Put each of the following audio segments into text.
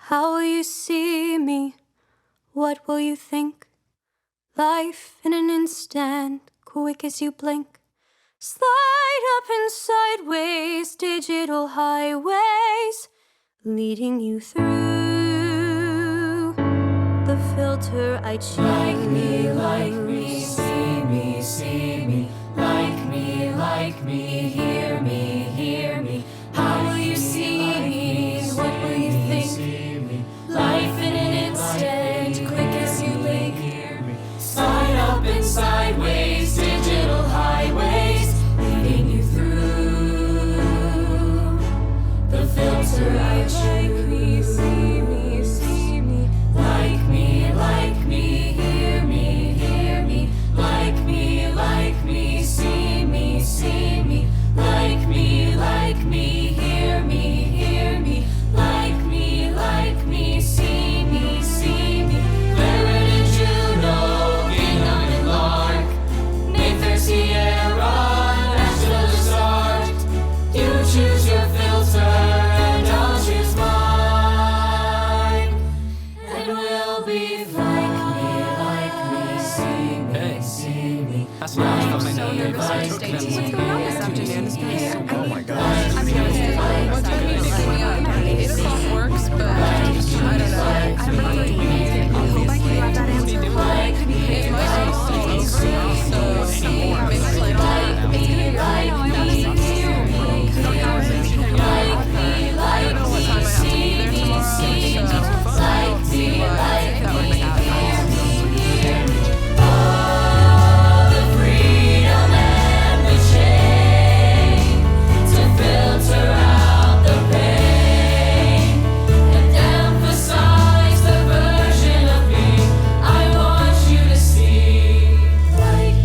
How will you see me? What will you think? Life in an instant, quick as you blink. Slide up and sideways, digital highways, leading you through the filter I choose. Like me, see me, see me. Like me, hear me. How will you see me? What will you think? Life in an instant, quick as you blink. Slide up and sideways, digital highways, leading you through the filter I choose. See me, see me. Like me, hear me. Like me, see me, see me. Like me, hear me. Like me, see me, see me. Barrett and Juno, Gingham and Lark, Nathan, Sierra, National Desart. You choose your filter and I'll choose mine. And we'll be like me, see me, see me. That's not how I know you. What's going on this afternoon? Oh my gosh. I mean, what time are you picking me up? 8 o'clock works, but I don't know. I hope I can have that answer. It might be so maybe play on that. It's gonna be I don't know what time I have to be there tomorrow, so that would make out. Filter out the pain and emphasize the version of me I want you to see. Like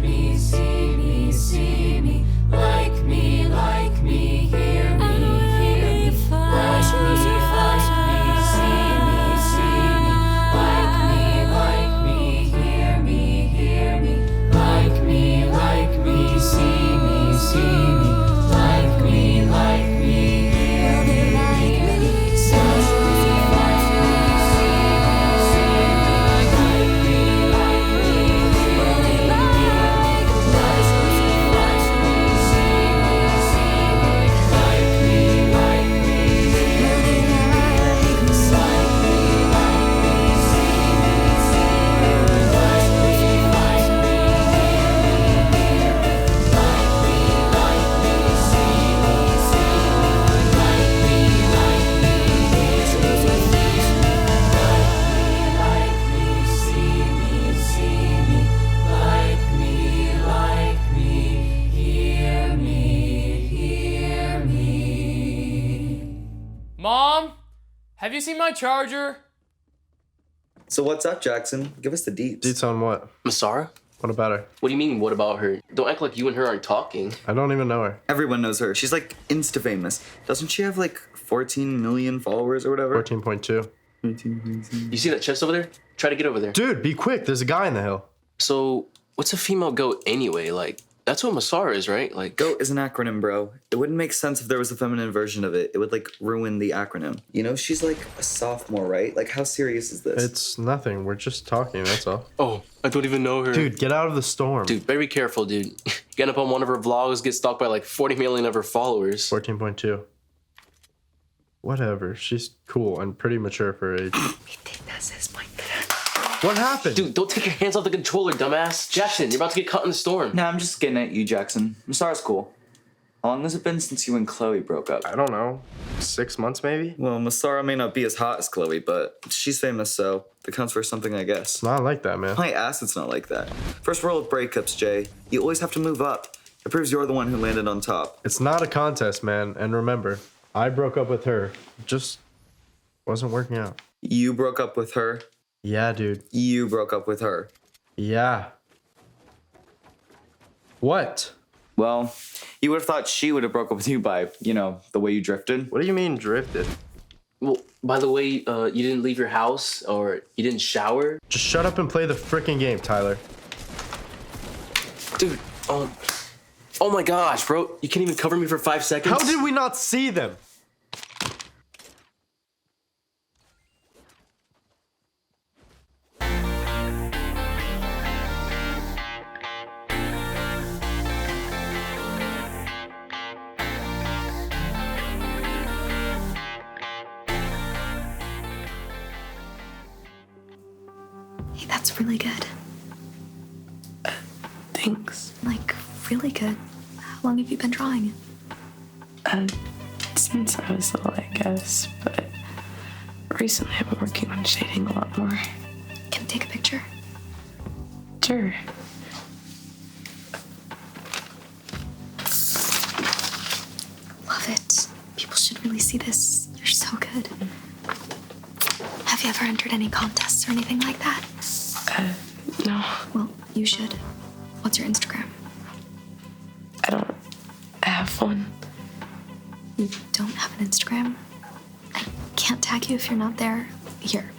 me, see me, see me. Like me, hear me. Like me, see me, see me. Like me, hear me. Like me, see me, see me. Like me, hear me. Mom, have you seen my charger? So what's up, Jackson? Give us the deets. Deets on what? Masara? What about her? What do you mean, what about her? Don't act like you and her aren't talking. I don't even know her. Everyone knows her. She's like insta-famous. Doesn't she have like 14 million followers or whatever? 14.2. You see that chest over there? Try to get over there. Dude, be quick. There's a guy in the hill. So, what's a female goat anyway? Like, that's what Masara is, right? Like, GOAT is an acronym, bro. It wouldn't make sense if there was a feminine version of it. It would like ruin the acronym. You know, she's like a sophomore, right? Like, how serious is this? It's nothing. We're just talking, that's all. oh, I don't even know her. Dude, get out of the storm. Dude, very careful, dude. Get up on one of her vlogs, get stalked by like 40 million of her followers. 14.2. Whatever. She's cool and pretty mature for her age. What happened? Dude, don't take your hands off the controller, dumbass. Jackson, you're about to get caught in the storm. Nah, I'm just getting at you, Jackson. Masara's cool. How long has it been since you and Chloe broke up? I don't know. 6 months, maybe? Well, Masara may not be as hot as Chloe, but she's famous, so that counts for something, I guess. It's not like that, man. My ass, it's not like that. First rule of breakups, Jay. You always have to move up. It proves you're the one who landed on top. It's not a contest, man. And remember, I broke up with her. It just wasn't working out. You broke up with her. Yeah, dude. You broke up with her. Yeah. What? Well, you would have thought she would have broke up with you by, you know, the way you drifted. What do you mean drifted? Well, by the way, you didn't leave your house or you didn't shower? Just shut up and play the frickin' game, Tyler. Dude, oh my gosh, bro. You can't even cover me for 5 seconds? How did we not see them? Hey, that's really good. Thanks. Like, really good. How long have you been drawing? Since I was little, I guess, but recently I've been working on shading a lot more. Can I take a picture? Sure. Love it. People should really see this. You're so good. Have you ever entered any contests or anything like that? No. Well, you should. What's your Instagram? I don't have one. You don't have an Instagram? I can't tag you if you're not there. Here.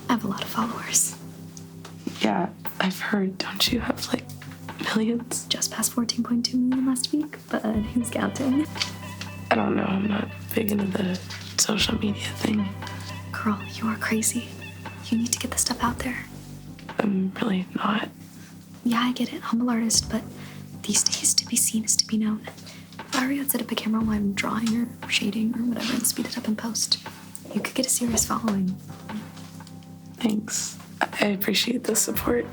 I have a lot of followers. Yeah, I've heard. Don't you have, like, millions? Just past 14.2 million last week, but who's counting? I don't know. I'm not big into the social media thing. Girl, you are crazy. You need to get this stuff out there. I'm really not. Yeah, I get it. Humble artist, but these days to be seen is to be known. If I were you, I'd set up a camera while I'm drawing or shading or whatever and speed it up in post. You could get a serious following. Thanks. I appreciate the support.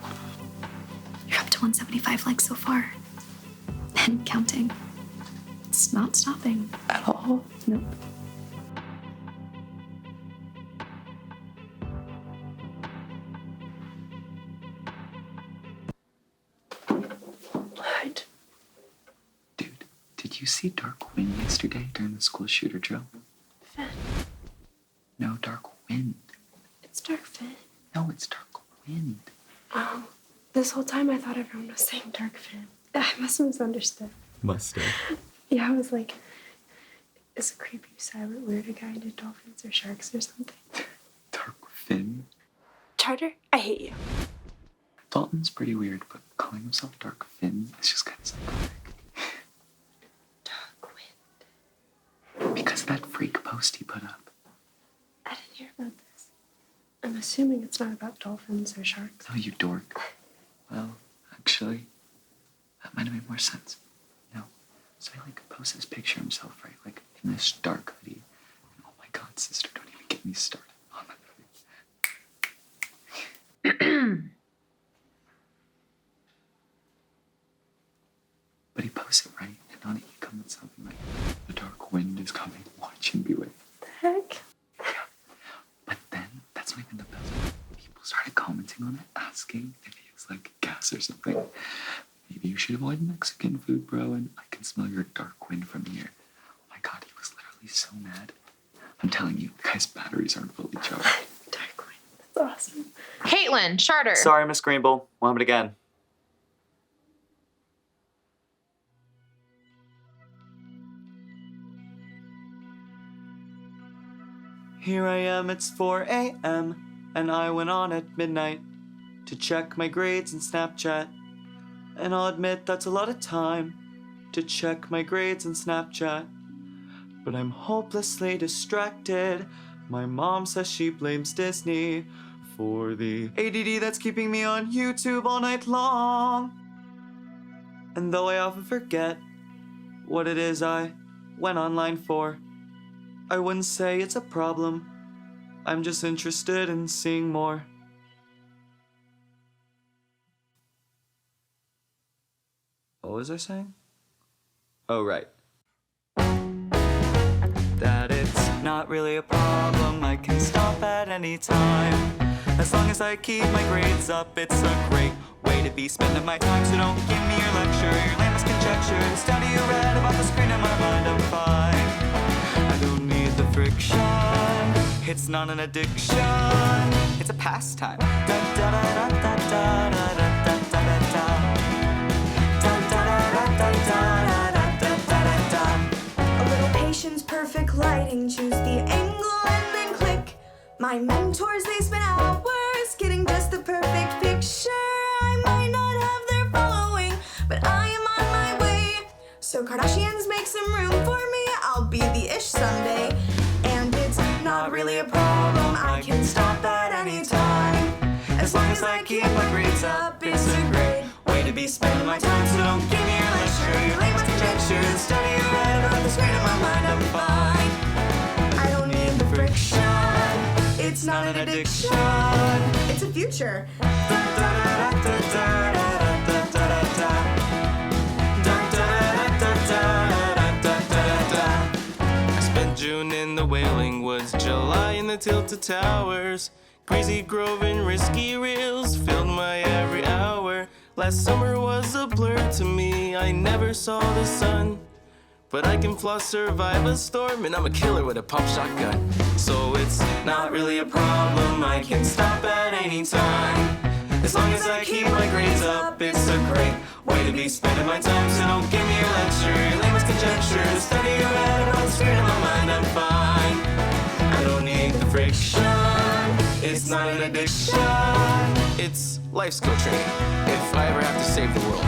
You're up to 175 likes so far. And counting. It's not stopping. At all? Nope. What? Dude, did you see Dark Wind yesterday during the school shooter drill? Finn. No, Dark Wind. It's Dark Finn. No, it's Dark Wind. Oh. This whole time I thought everyone was saying Dark Finn. I must have misunderstood. Must have. Yeah, I was like, is a creepy, silent, weird guy into dolphins or sharks or something? Dark Finn? Charter, I hate you. Dalton's pretty weird, but calling himself Dark Finn is just kind of psychotic. Dark Wind. Because of that freak post he put up. I didn't hear about this. I'm assuming it's not about dolphins or sharks. Oh, you dork. Well, actually, that might have made more sense. No. So he, like, posts this picture of himself, right? Like, in this dark hoodie. And oh my god, sister, don't even get me started on that hoodie. But he posts it, right? And on it he comments something like, the dark wind is coming, watch and beware. The heck? Yeah. But then, that's not even the best. People started commenting on it, asking if he was like gas or something. Maybe you should avoid Mexican food, bro, and I can smell your dark wind from here. Oh my god, he was literally so mad. I'm telling you, the guy's batteries aren't fully charged. Dark Wind. That's awesome. Caitlin, Charter. Sorry, Miss Greenbull. We'll have it again. Here I am, it's 4 a.m. and I went on at midnight to check my grades in Snapchat. And I'll admit that's a lot of time to check my grades in Snapchat. But I'm hopelessly distracted. My mom says she blames Disney for the ADD that's keeping me on YouTube all night long. And though I often forget what it is I went online for, I wouldn't say it's a problem. I'm just interested in seeing more. What was I saying? Oh, right. That it's not really a problem, I can stop at any time. As long as I keep my grades up, it's a great way to be spending my time. So don't give me your lecture, your lamest conjecture. Instead of you read about the screen in my mind, I'm fine. I don't need the friction, it's not an addiction, it's a pastime. Da da da da da da da da da da. A little patience, perfect lighting, choose the angle and then click. My mentors, they spend hours getting just the perfect picture. I might not have their following, but I am on my way. So Kardashians, make some room for me, I'll be the ish someday. And it's not really a problem, I can stop at any time. As long as I keep my grades up, it's a great way to be spending my time. So don't give me your lecture, your lamest conjecture. Instead of your red on the screen in my mind, I'm fine. I don't need the friction, It's not an addiction. It's a future. I spent June in the Wailing Woods, July in the Tilted Towers. Greasy Grove and risky reels filled my every hour. Last summer was a blur to me, I never saw the sun. But I can floss, survive a storm, and I'm a killer with a pop shotgun. So it's not really a problem, I can stop at any time. As long as I keep my grades up, it's a great way to be spending my time. So don't give me a lecture, lamest conjecture. Study your head on screen in my mind, I'm fine. I don't need the friction, it's not an addiction. It's life skill training, if I ever have to save the world.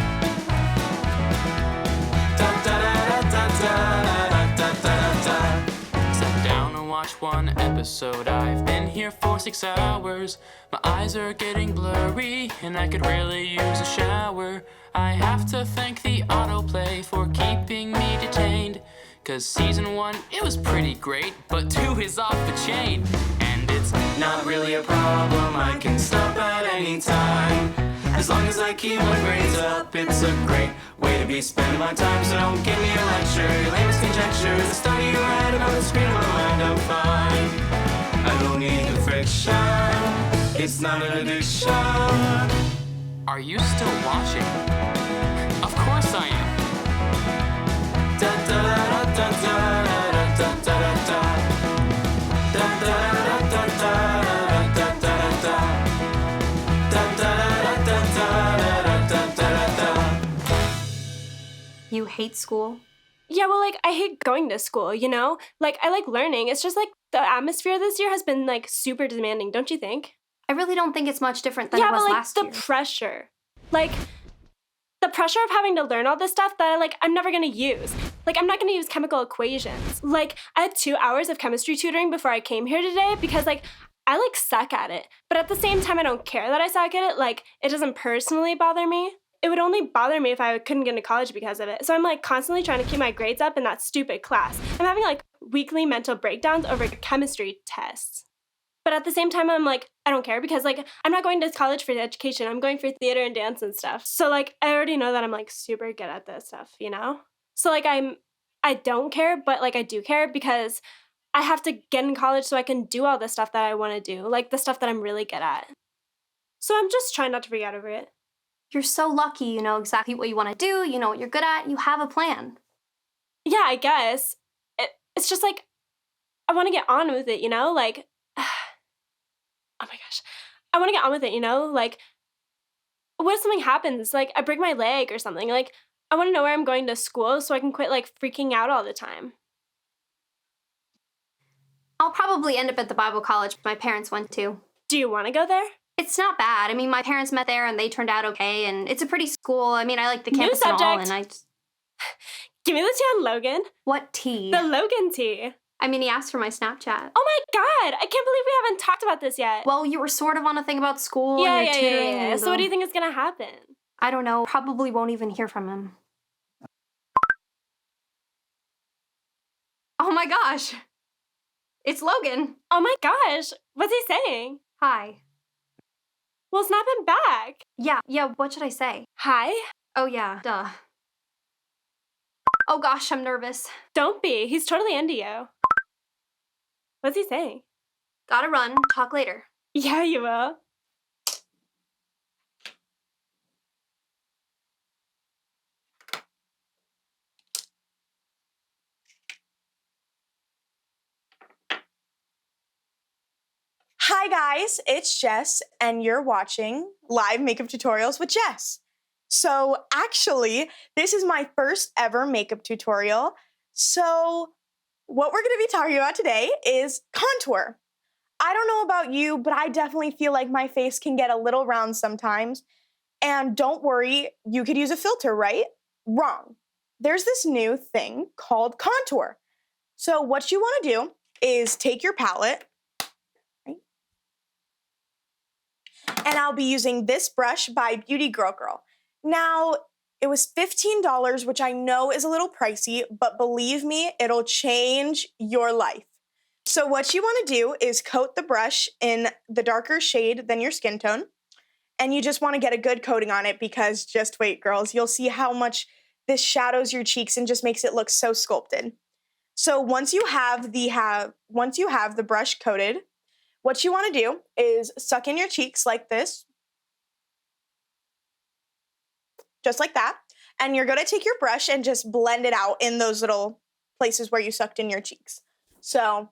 Sit down and watch one episode. I've been here for 6 hours. My eyes are getting blurry, and I could really use a shower. I have to thank the autoplay for keeping me detained. Cause season 1, it was pretty great, but 2 is off the chain. And it's not really a problem, I can stop at any time. As long as I keep my grades up, it's a great way to be spending my time. So don't give me a lecture, your lamest conjecture. The study you read about the screen of my mind, I'm fine. I don't need the friction, it's not an addiction. Are you still watching? Of course I am. Da da da da da da da da da da da da da da. You hate school? Yeah, well, like, I hate going to school, you know? Like, I like learning. It's just, like, the atmosphere this year has been, like, super demanding, don't you think? I really don't think it's much different than it was last year. Yeah, but, like, the pressure. Like, the pressure of having to learn all this stuff that, I'm never gonna use. Like, I'm not gonna use chemical equations. Like, I had 2 hours of chemistry tutoring before I came here today because, I, suck at it. But at the same time, I don't care that I suck at it. Like, it doesn't personally bother me. It would only bother me if I couldn't get into college because of it. So I'm, constantly trying to keep my grades up in that stupid class. I'm having, weekly mental breakdowns over chemistry tests. But at the same time, I'm I don't care because, I'm not going to college for education. I'm going for theater and dance and stuff. So, I already know that I'm, super good at this stuff, you know? So, I don't care, but, I do care because I have to get in college so I can do all the stuff that I want to do, the stuff that I'm really good at. So I'm just trying not to freak out over it. You're so lucky, you know exactly what you want to do, you know what you're good at, you have a plan. Yeah, I guess. It's just I want to get on with it, you know? Oh my gosh. I want to get on with it, you know? What if something happens? I break my leg or something? I want to know where I'm going to school so I can quit, freaking out all the time. I'll probably end up at the Bible college my parents went to. Do you want to go there? It's not bad. I mean, my parents met there and they turned out okay, and it's a pretty school. I mean, I like the campus and all, and I just... Give me the tea on Logan. What tea? The Logan tea. I mean, he asked for my Snapchat. Oh my god! I can't believe we haven't talked about this yet. Well, you were sort of on a thing about school and your tutoring. Yeah. So what do you think is gonna happen? I don't know. Probably won't even hear from him. Oh my gosh! It's Logan. Oh my gosh! What's he saying? Hi. Well, snap him back. Yeah, what should I say? Hi? Oh yeah, duh. Oh gosh, I'm nervous. Don't be. He's totally into you. What's he saying? Gotta run. Talk later. Yeah, you will. Hi guys, it's Jess, and you're watching Live Makeup Tutorials with Jess. So actually, this is my first ever makeup tutorial. So what we're gonna be talking about today is contour. I don't know about you, but I definitely feel like my face can get a little round sometimes. And don't worry, you could use a filter, right? Wrong. There's this new thing called contour. So what you wanna do is take your palette, and I'll be using this brush by Beauty Girl Girl. Now, it was $15, which I know is a little pricey, but believe me, it'll change your life. So what you want to do is coat the brush in the darker shade than your skin tone. And you just want to get a good coating on it because just wait, girls, you'll see how much this shadows your cheeks and just makes it look so sculpted. So once you have the brush coated, what you want to do is suck in your cheeks like this. Just like that. And you're going to take your brush and just blend it out in those little places where you sucked in your cheeks. So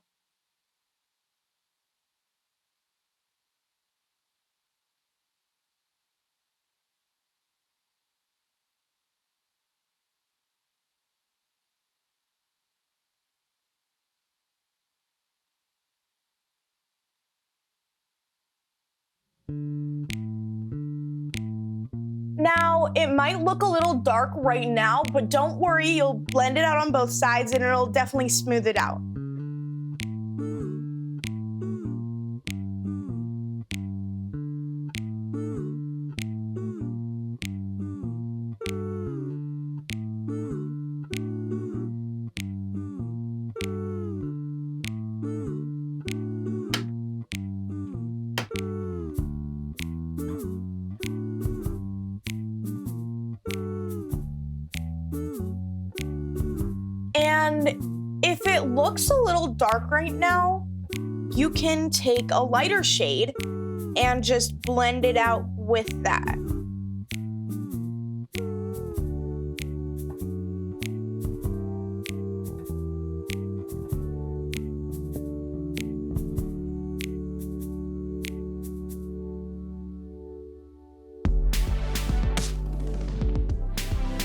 now, it might look a little dark right now, but don't worry, you'll blend it out on both sides and it'll definitely smooth it out. And if it looks a little dark right now, you can take a lighter shade and just blend it out with that.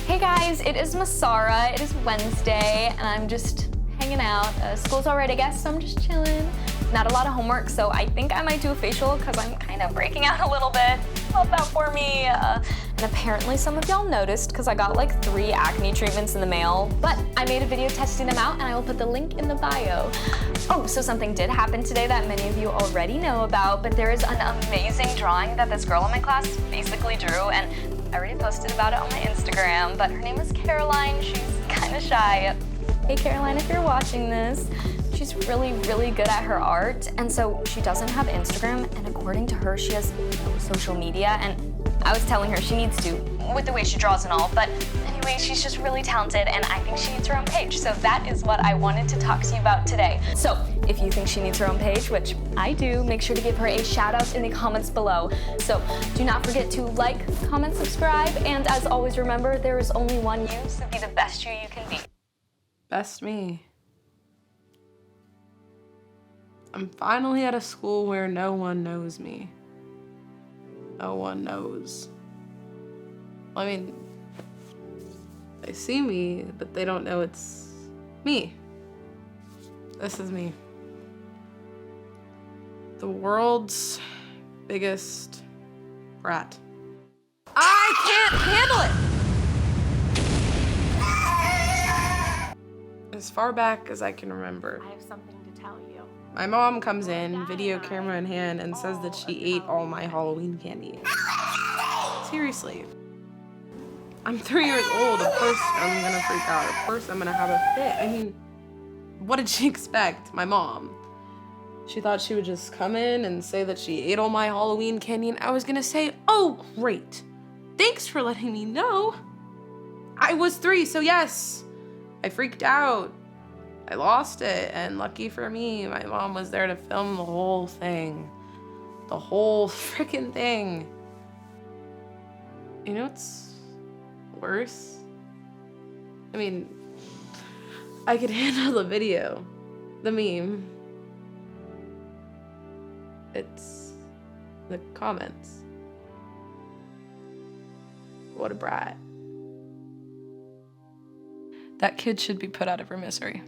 Hey guys, it is Masara. It is Wednesday, and I'm just hanging out. School's alright, I guess, so I'm just chilling. Not a lot of homework, so I think I might do a facial because I'm kind of breaking out a little bit. Help out for me. And apparently some of y'all noticed because I got like 3 acne treatments in the mail, but I made a video testing them out and I will put the link in the bio. Oh, so something did happen today that many of you already know about, but there is an amazing drawing that this girl in my class basically drew, and I already posted about it on my Instagram, but her name is Caroline. She's kind of shy. Hey Caroline, if you're watching this, she's really, really good at her art, and so she doesn't have Instagram, and according to her, she has no social media, and I was telling her she needs to, with the way she draws and all, but anyway, she's just really talented, and I think she needs her own page, so that is what I wanted to talk to you about today. So, if you think she needs her own page, which I do, make sure to give her a shout out in the comments below. So, do not forget to like, comment, subscribe, and as always, remember, there is only one you, so be the best you can be. Best me. I'm finally at a school where no one knows me. No one knows. I mean, they see me, but they don't know it's me. This is me. The world's biggest brat. I can't handle it! As far back as I can remember, I have something to tell you. my mom comes in, video camera in hand, and says that she ate all my Halloween candy. Seriously. I'm 3 years old. Of course I'm gonna freak out. Of course I'm gonna have a fit. I mean, what did she expect? My mom. She thought she would just come in and say that she ate all my Halloween candy, and I was gonna say, oh, great. Thanks for letting me know. I was 3, so yes, I freaked out. I lost it, and lucky for me, my mom was there to film the whole thing. The whole freaking thing. You know what's worse? I mean, I could handle the video, the meme. It's the comments. What a brat. That kid should be put out of her misery.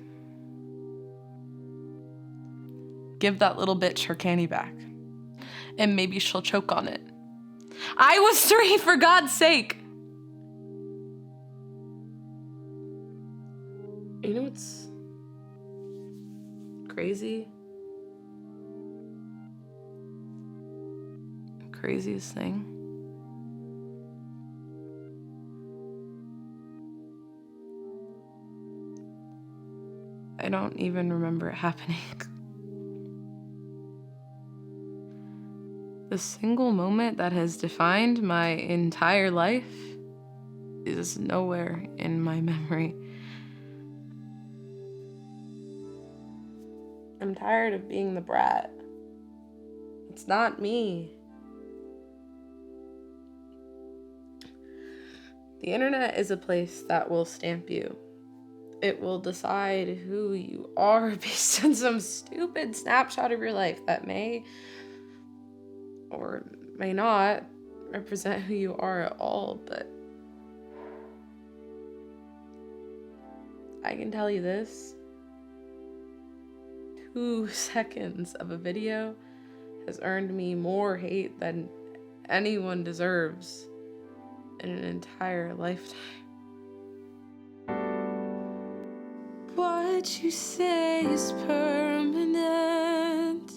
Give that little bitch her candy back, and maybe she'll choke on it. I was 3, for God's sake. You know what's crazy? The craziest thing? I don't even remember it happening. The single moment that has defined my entire life is nowhere in my memory. I'm tired of being the brat. It's not me. The internet is a place that will stamp you. It will decide who you are based on some stupid snapshot of your life that may or may not represent who you are at all, but I can tell you this. 2 seconds of a video has earned me more hate than anyone deserves in an entire lifetime. What you say is permanent,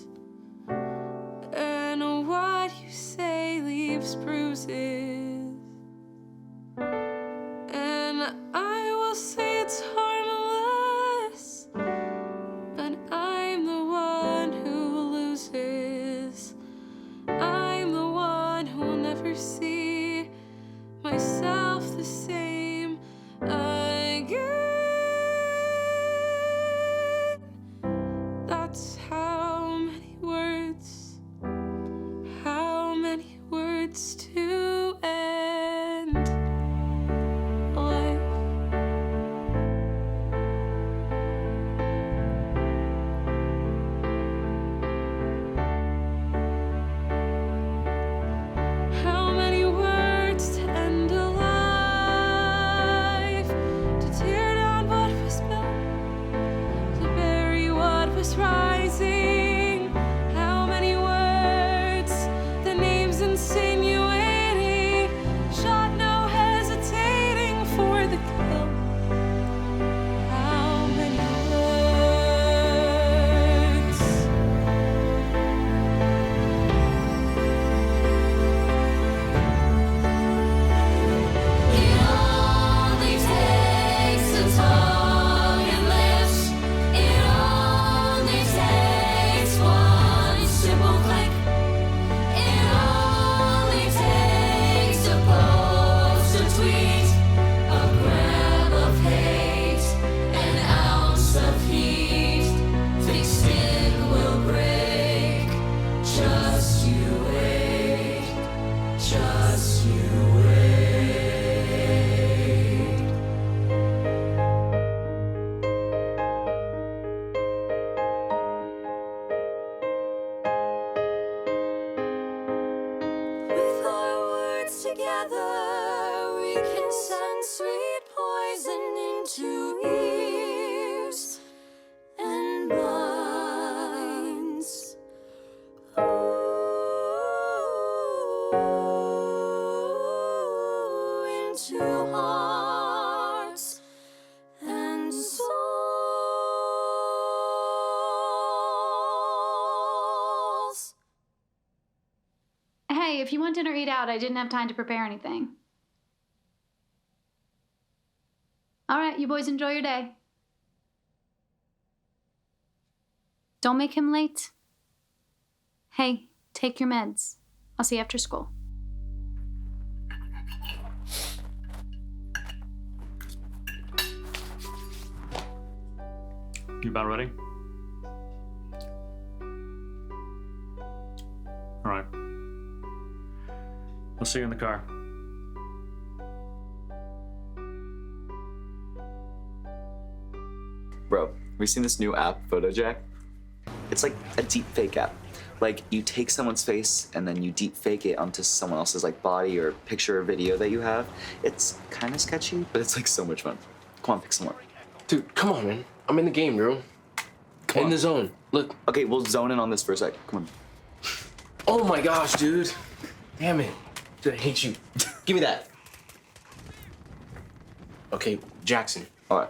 and what you say leaves bruises, and I will say it's harmless, but I'm the one who loses. I'm the one who will never see myself the same again. That's how many words to end life. How many words to end a life, to tear down what was built, to bury what was rising. How many words, the names insinuating, shot no hesitating for the kill. How many words? It only takes a tongue and lips. It only takes one simple click. It only takes a post, a tweet, a grab of hate, an ounce of heat. Thick skin will break. Just you wait. Just you wait. With our words together, we can send sweet poison into ears and minds. Ooh, into hearts and souls. Hey, if you want dinner, eat out. I didn't have time to prepare anything. All right, you boys enjoy your day. Don't make him late. Hey, take your meds. I'll see you after school. You about ready? All right. I'll see you in the car. Bro, have you seen this new app, PhotoJack? It's like a deep fake app. Like, you take someone's face and then you deep fake it onto someone else's like body or picture or video that you have. It's kind of sketchy, but it's like so much fun. Come on, pick some more. Dude, come on, man. I'm in the game, bro. In the zone. Look. Okay, we'll zone in on this for a sec. Come on. Oh my gosh, dude. Damn it. Dude, I hate you. Give me that. Okay, Jackson. All right.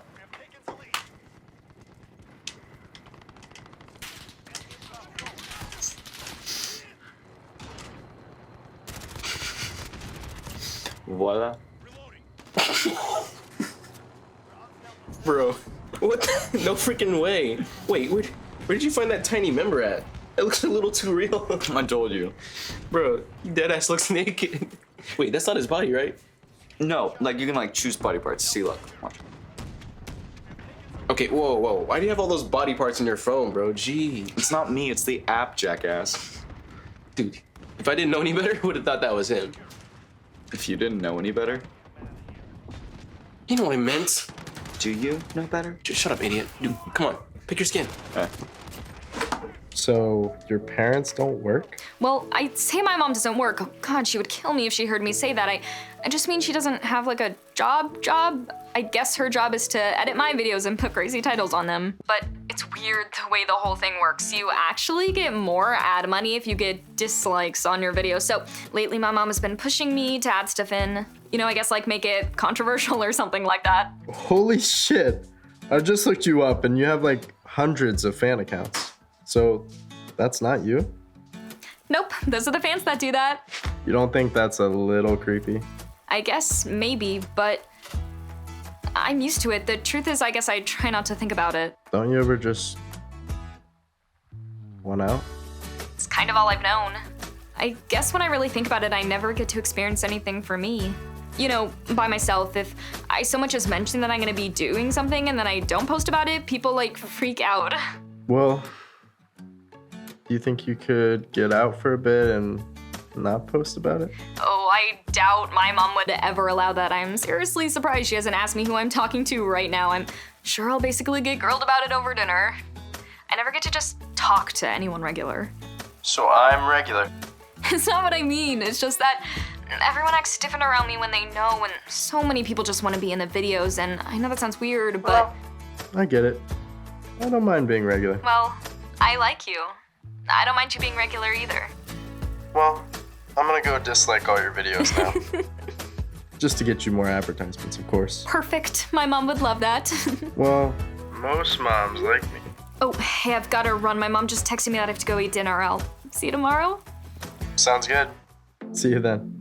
Voila. Bro, what the? No freaking way. Wait, where did you find that tiny member at? It looks a little too real. I told you. Bro, he deadass looks naked. Wait, that's not his body, right? No, like you can like choose body parts. See, look, watch. Okay, whoa. Why do you have all those body parts in your phone, bro? Gee. It's not me, it's the app, jackass. Dude, if I didn't know any better, I would have thought that was him. If you didn't know any better? You know what I meant. Do you know better? Just shut up, idiot. Dude, come on, pick your skin. So, your parents don't work? Well, I'd say my mom doesn't work. Oh, God, she would kill me if she heard me say that. I just mean she doesn't have like a job. I guess her job is to edit my videos and put crazy titles on them. But it's weird the way the whole thing works. You actually get more ad money if you get dislikes on your videos. So lately my mom has been pushing me to add stuff in. You know, I guess like make it controversial or something like that. Holy shit. I just looked you up and you have like hundreds of fan accounts. So that's not you? Nope, those are the fans that do that. You don't think that's a little creepy? I guess maybe, but I'm used to it. The truth is, I guess I try not to think about it. Don't you ever just want out? It's kind of all I've known. I guess when I really think about it, I never get to experience anything for me. You know, by myself, if I so much as mention that I'm gonna be doing something and then I don't post about it, people like freak out. Well, do you think you could get out for a bit and not post about it? Oh, I doubt my mom would ever allow that. I'm seriously surprised she hasn't asked me who I'm talking to right now. I'm sure I'll basically get grilled about it over dinner. I never get to just talk to anyone regular. So I'm regular. It's not what I mean. It's just that everyone acts different around me when they know, and so many people just want to be in the videos, and I know that sounds weird, but... I get it. I don't mind being regular. Well, I like you. I don't mind you being regular either. Well, I'm gonna go dislike all your videos now. Just to get you more advertisements, of course. Perfect. My mom would love that. Well, most moms like me. Oh, hey, I've got to run. My mom just texted me that I have to go eat dinner. I'll see you tomorrow. Sounds good. See you then.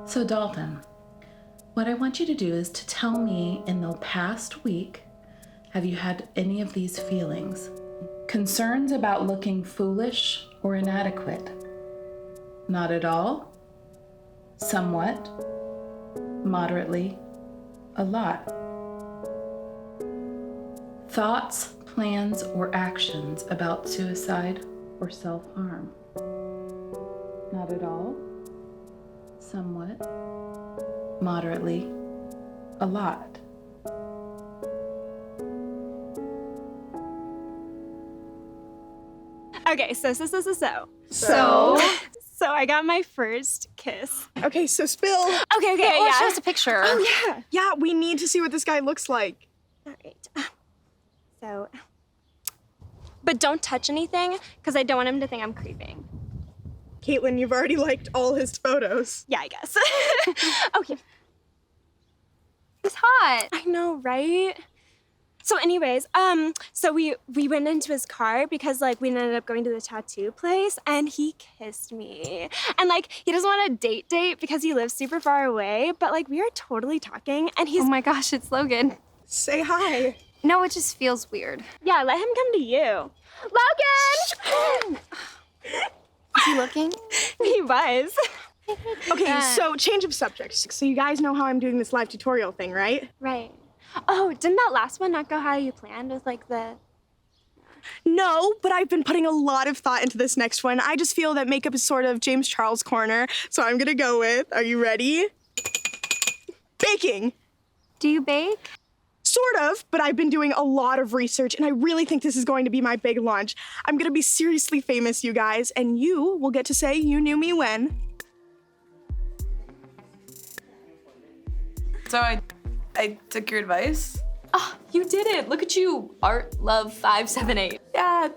So Dalton, what I want you to do is to tell me in the past week, have you had any of these feelings? Concerns about looking foolish or inadequate? Not at all? Somewhat? Moderately? A lot? Thoughts, plans, or actions about suicide or self-harm? Not at all? Somewhat? Moderately? A lot? Okay, so I got my first kiss. Okay, so spill. Okay, yeah. show us a picture. Oh, yeah, we need to see what this guy looks like. All right. So, but don't touch anything, because I don't want him to think I'm creeping. Caitlin, you've already liked all his photos. Yeah, I guess. Okay. He's hot. I know, right? So anyways, so we went into his car because like we ended up going to the tattoo place and he kissed me. And like he doesn't want a date because he lives super far away, but like we are totally talking and he's— Oh my gosh, it's Logan. Say hi. No, it just feels weird. Yeah, let him come to you. Logan! Is he looking? He was. Okay, so change of subject. So you guys know how I'm doing this live tutorial thing, right? Right. Oh, didn't that last one not go how you planned with like the— No, but I've been putting a lot of thought into this next one. I just feel that makeup is sort of James Charles' corner, so I'm gonna go with, are you ready? Baking. Do you bake? Sort of, but I've been doing a lot of research, and I really think this is going to be my big launch. I'm gonna be seriously famous, you guys, and you will get to say you knew me when. So I took your advice? Oh, you did it. Look at you. Art, love, 578. Yeah,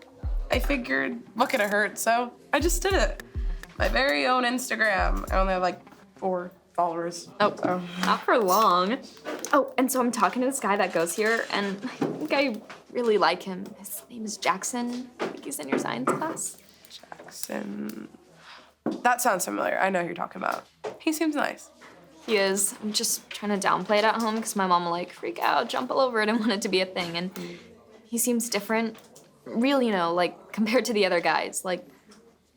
I figured what could have hurt, so I just did it. My very own Instagram. I only have like 4 followers. Oh, so. Not for long. Oh, and so I'm talking to this guy that goes here, and I think I really like him. His name is Jackson. I think he's in your science class. Jackson. That sounds familiar. I know who you're talking about. He seems nice. He is. I'm just trying to downplay it at home because my mom will like freak out, jump all over it, and want it to be a thing. And he seems different. Real, like compared to the other guys. Like,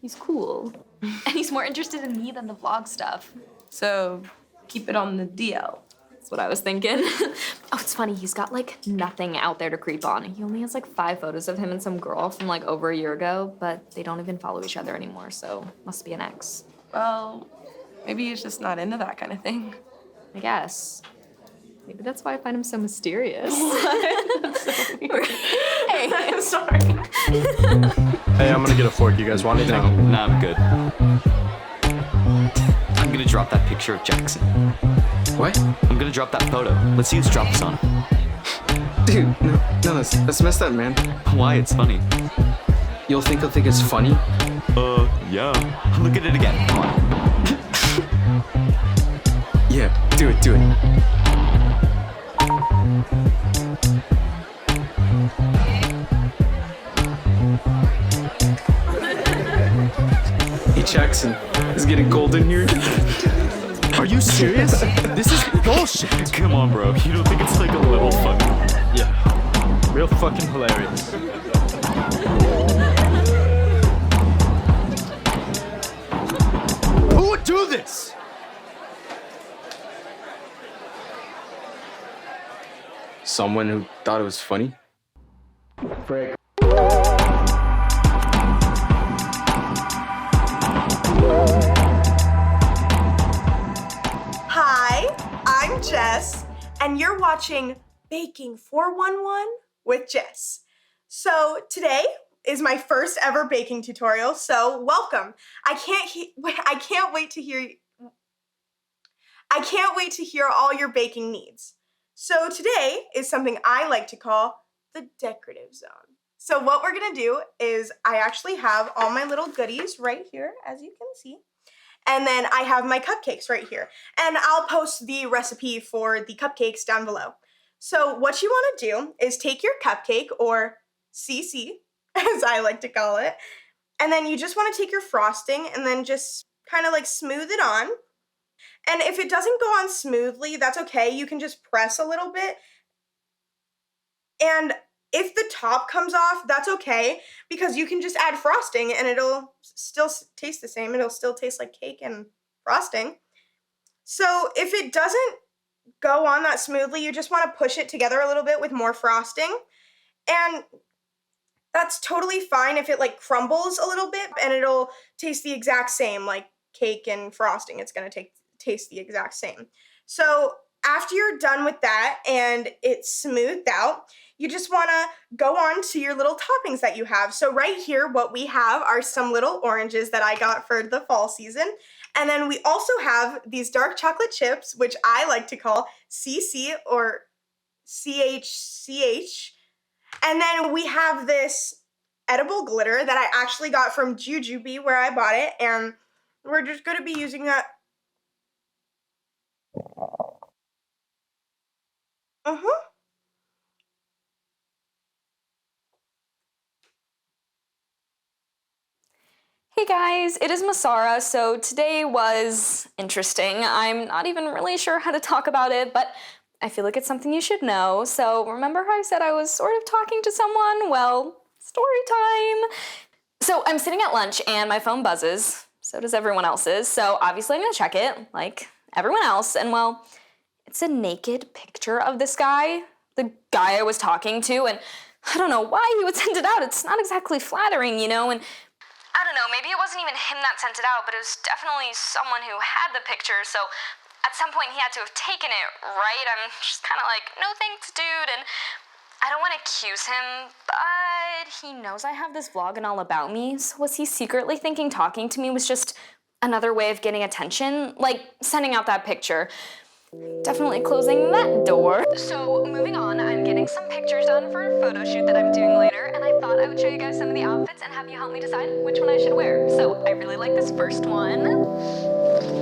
he's cool. And he's more interested in me than the vlog stuff. So, keep it on the DL. That's what I was thinking. Oh, it's funny. He's got like nothing out there to creep on. He only has like 5 photos of him and some girl from like over a year ago, but they don't even follow each other anymore, so must be an ex. Well, maybe he's just not into that kind of thing. I guess. Maybe that's why I find him so mysterious. That's so weird. Hey, I'm sorry. Hey, I'm gonna get a fork. You guys want anything? No, I'm good. I'm gonna drop that picture of Jackson. What? I'm gonna drop that photo. Let's see who's dropped this on. Dude, no, let's mess that, man. Why? It's funny. You'll think he'll think it's funny? Yeah. Look at it again. Come on. Yeah, do it. Hey, Jackson, is it getting cold in here? Are you serious? This is bullshit. Come on, bro. You don't think it's like a little funny? Yeah. Real fucking hilarious. Who would do this? Someone who thought it was funny? Frick. Hi, I'm Jess, and you're watching Baking 411 with Jess. So today is my first ever baking tutorial, so welcome. I can't wait to hear all your baking needs. So today is something I like to call the decorative zone. So what we're gonna do is I actually have all my little goodies right here, as you can see. And then I have my cupcakes right here. And I'll post the recipe for the cupcakes down below. So what you wanna do is take your cupcake, or CC, as I like to call it, and then you just wanna take your frosting and then just kind of like smooth it on. And if it doesn't go on smoothly, that's okay. You can just press a little bit. And if the top comes off, that's okay, because you can just add frosting and it'll still taste the same. It'll still taste like cake and frosting. So if it doesn't go on that smoothly, you just want to push it together a little bit with more frosting. And that's totally fine if it like crumbles a little bit, and it'll taste the exact same, like cake and frosting. It's going to taste the exact same. So after you're done with that and it's smoothed out, you just want to go on to your little toppings that you have. So right here, what we have are some little oranges that I got for the fall season. And then we also have these dark chocolate chips, which I like to call CC or CHCH. And then we have this edible glitter that I actually got from Jujube, where I bought it. And we're just going to be using that. Hey guys, it is Masara. So today was interesting. I'm not even really sure how to talk about it, but I feel like it's something you should know. So remember how I said I was sort of talking to someone? Well, story time. So I'm sitting at lunch and my phone buzzes. So does everyone else's. So obviously I'm gonna check it, like everyone else. And well, it's a naked picture of this guy, the guy I was talking to. And I don't know why he would send it out. It's not exactly flattering, you know? And I don't know, maybe it wasn't even him that sent it out, but it was definitely someone who had the picture, so at some point he had to have taken it, right? I'm just kind of like, no thanks, dude. And I don't want to accuse him, but he knows I have this vlog and all about me. So was he secretly thinking talking to me was just another way of getting attention? Like sending out that picture. Definitely closing that door. So moving on, I'm getting some pictures done for a photo shoot that I'm doing later, and I thought I would show you guys some of the outfits and have you help me decide which one I should wear. So I really like this first one.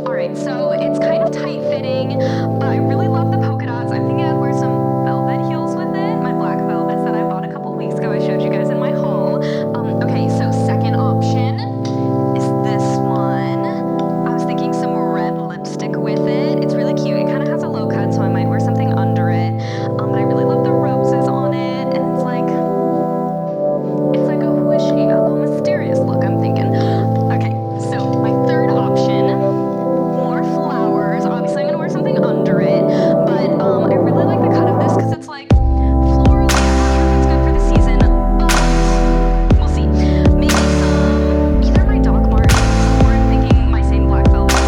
All right, so it's kind of tight fitting, but I really love the polka dots. I'm thinking I'd wear some velvet heels with it. My black velvets that I bought a couple weeks ago. I showed you guys in my haul. Okay, so second option is this one. I was thinking some red lipstick with it. It's really cute. It kind of has a low cut, so I might wear something under it. But I really love the roses on it, and it's like a who is she? A little mysterious look, I'm thinking. Okay, so my third option, more flowers. Obviously, I'm gonna wear something under it, but I really like the cut of this because it's like florally. I'm not sure if it's good for the season, but we'll see. Maybe some either my Doc Martens or I'm thinking my same black velvet.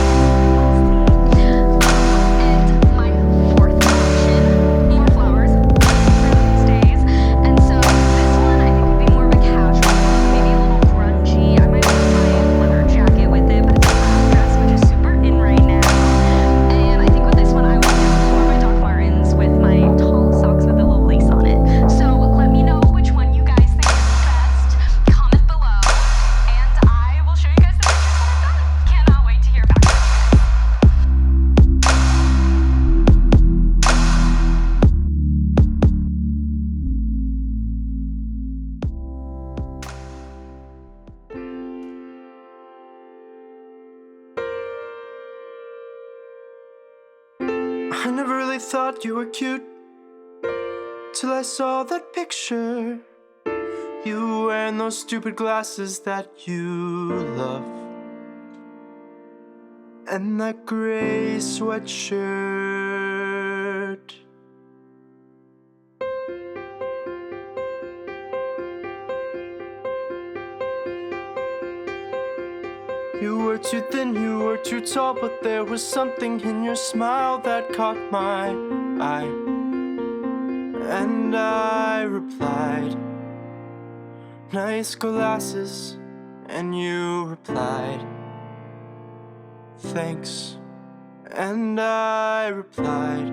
And my fourth option, more flowers for these days. And so this one I think would be more of a casual look, maybe a little grungy. I might wear my leather jacket with it, but it's a black dress, which is super in right now. And I think with this one I would definitely wear my Doc Martens with my tall socks with a little lace on it. So let me know which one you guys think is best. Comment below, and I will show you guys the pictures when I'm done. Cannot wait to hear back from you guys. I never really thought you were cute till I saw that picture. You wearing those stupid glasses that you love, and that gray sweatshirt. You were too thin, you were too tall, but there was something in your smile that caught my eye. And I replied, nice glasses. And you replied, thanks. And I replied,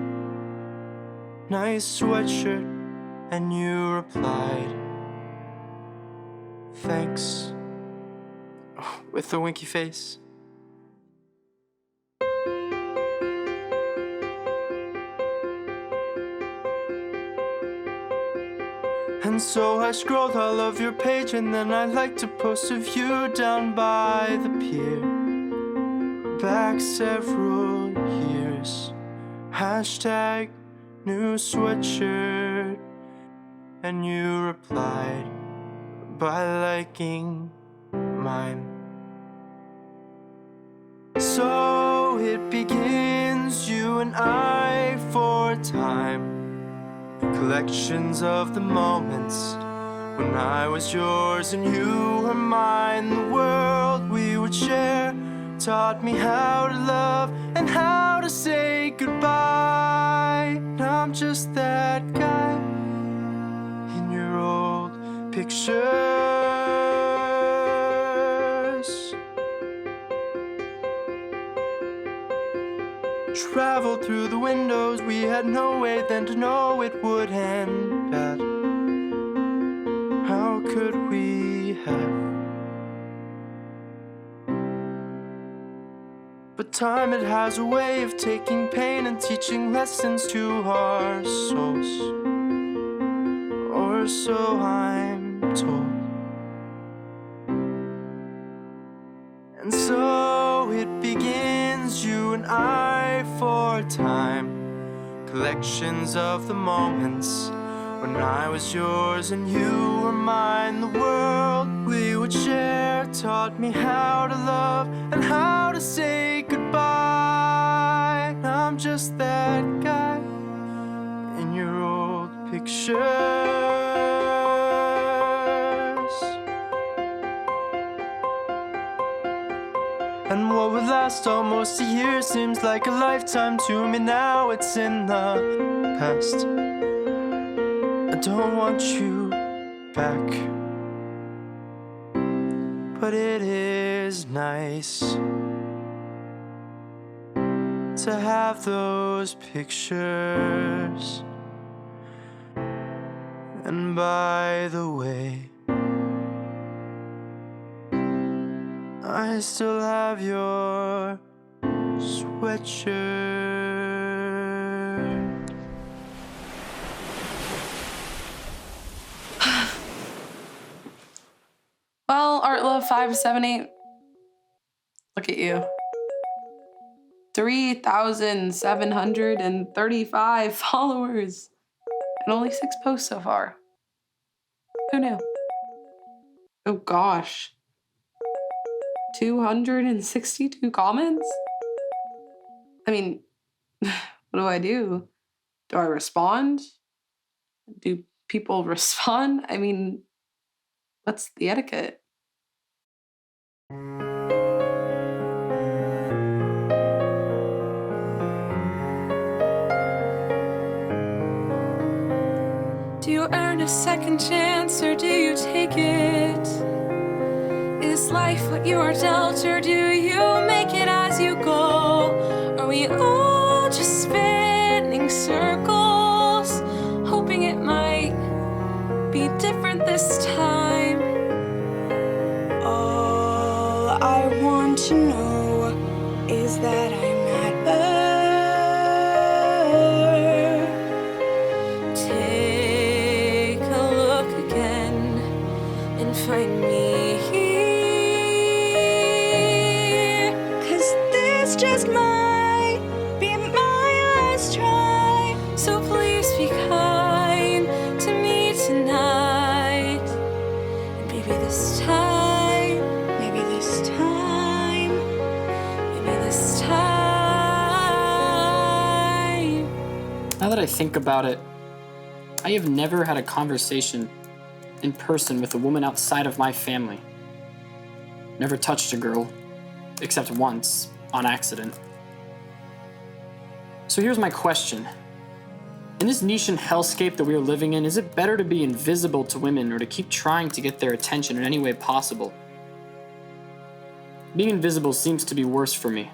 nice sweatshirt. And you replied, thanks. With a winky face. And so I scrolled all of your page, and then I liked a post of you down by the pier. Back several years. Hashtag new sweatshirt. And you replied by liking mine. So it begins, you and I for time. Collections of the moments when I was yours and you were mine. The world we would share taught me how to love and how to say goodbye. Now I'm just that guy in your old pictures. Traveled through the windows, we had no way then to know it would end bad. How could we have? But time, it has a way of taking pain and teaching lessons to our souls. Or so I'm told. And so it begins, you and I for time. Collections of the moments when I was yours and you were mine. The world we would share taught me how to love and how to say goodbye. Now I'm just that guy in your old pictures. And what would last almost a year seems like a lifetime to me now. It's in the past. I don't want you back, but it is nice to have those pictures. And by the way, I still have your sweatshirt. Well, Art Love 578, look at you. 3,735 followers and only 6 posts so far. Who knew? Oh gosh. 262 comments? I mean, what do? Do I respond? Do people respond? I mean, what's the etiquette? Do you earn a second chance or do you take it? Is life what you are dealt or do you make it as you go? Are we all just spinning circles, hoping it might be different this time? All I want to know is that I matter. Take a look again and find me here. 'Cause this just might be my last try. So please be kind to me tonight. And maybe this time, maybe this time, maybe this time. Now that I think about it, I have never had a conversation in person with a woman outside of my family. Never touched a girl, except once, on accident. So here's my question. In this niche and hellscape that we are living in, is it better to be invisible to women or to keep trying to get their attention in any way possible? Being invisible seems to be worse for me.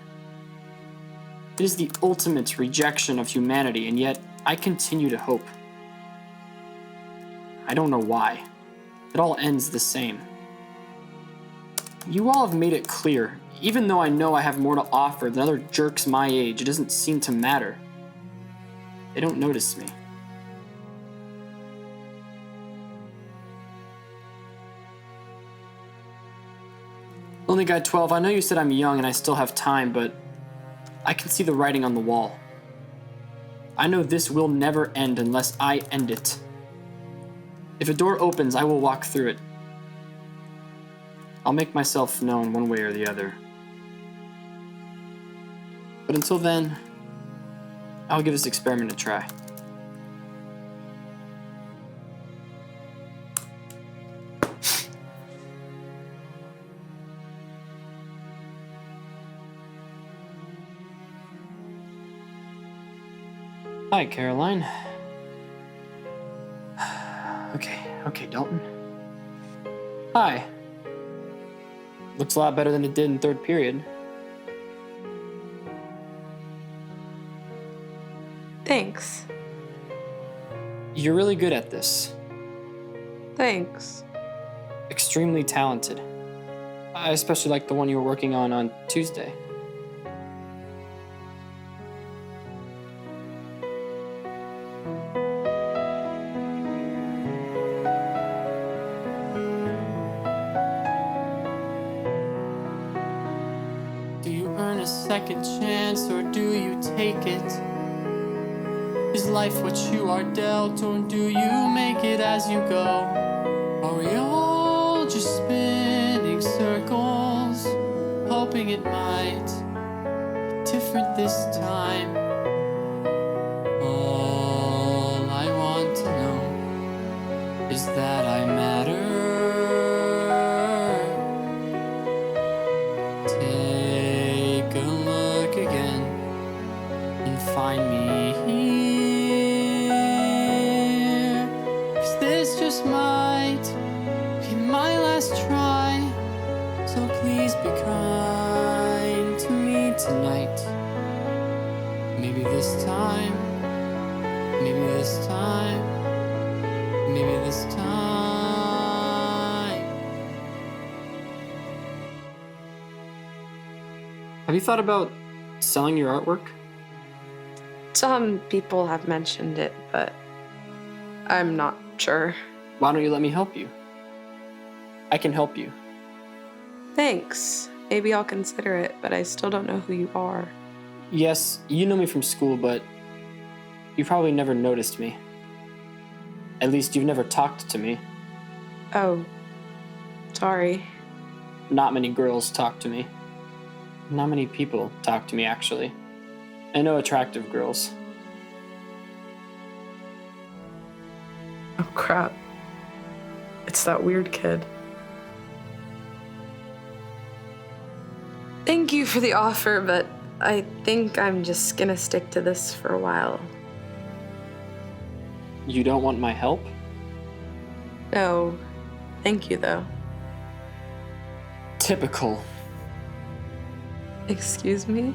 It is the ultimate rejection of humanity, and yet I continue to hope. I don't know why. It all ends the same. You all have made it clear, even though I know I have more to offer than other jerks my age, it doesn't seem to matter. They don't notice me. Lonely Guy 12, I know you said I'm young and I still have time, but I can see the writing on the wall. I know this will never end unless I end it. If a door opens, I will walk through it. I'll make myself known one way or the other. But until then, I'll give this experiment a try. Hi, Caroline. Okay, Dalton. Hi. Looks a lot better than it did in third period. Thanks. You're really good at this. Thanks. Extremely talented. I especially like the one you were working on Tuesday. Do you earn a second chance or do you take it? Is life what you are dealt or do you make it as you go? Are we all just spinning circles, hoping it might be different this time? All I want to know is that I matter. Take tonight. Maybe this time. Maybe this time. Maybe this time. Have you thought about selling your artwork? Some people have mentioned it, but I'm not sure. Why don't you let me help you? I can help you. Thanks. Maybe I'll consider it, but I still don't know who you are. Yes, you know me from school, but you probably never noticed me. At least you've never talked to me. Oh, sorry. Not many girls talk to me. Not many people talk to me, actually. I know attractive girls. Oh, crap. It's that weird kid. Thank you for the offer, but I think I'm just gonna stick to this for a while. You don't want my help? No, thank you, though. Typical. Excuse me?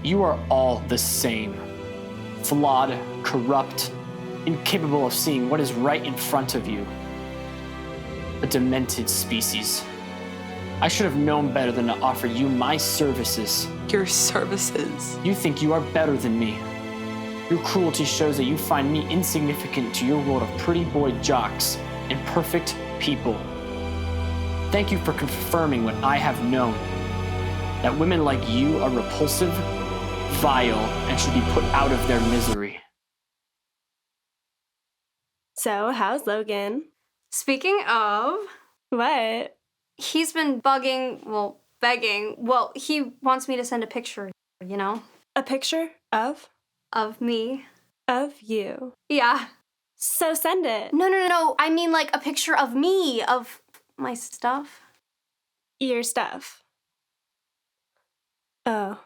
You are all the same. Flawed, corrupt, incapable of seeing what is right in front of you. A demented species. I should have known better than to offer you my services. Your services? You think you are better than me. Your cruelty shows that you find me insignificant to your world of pretty boy jocks and perfect people. Thank you for confirming what I have known. That women like you are repulsive, vile, and should be put out of their misery. So, how's Logan? Speaking of... What? He's been begging. Well, he wants me to send a picture, you know? A picture of? Of me. Of you. Yeah. So send it. No. I mean, like, a picture of me, of my stuff. Your stuff. Oh.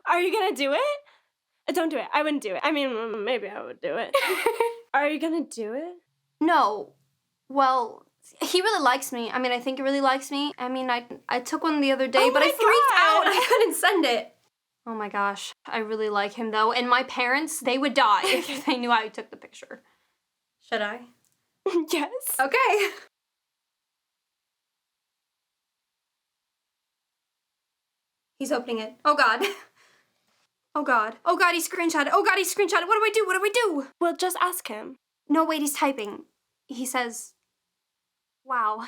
Are you gonna do it? Don't do it. I wouldn't do it. I mean, maybe I would do it. Are you gonna do it? No. Well, he really likes me. I mean, I think he really likes me. I mean, I took one the other day, but I freaked out. I couldn't send it. Oh my gosh. I really like him, though. And my parents, they would die if they knew I took the picture. Should I? Yes. Okay. He's opening it. Oh, God. Oh, God. Oh, God, he screenshot it. Oh, God, he screenshot it. What do I do? What do I do? Well, just ask him. No, wait, he's typing. He says, wow.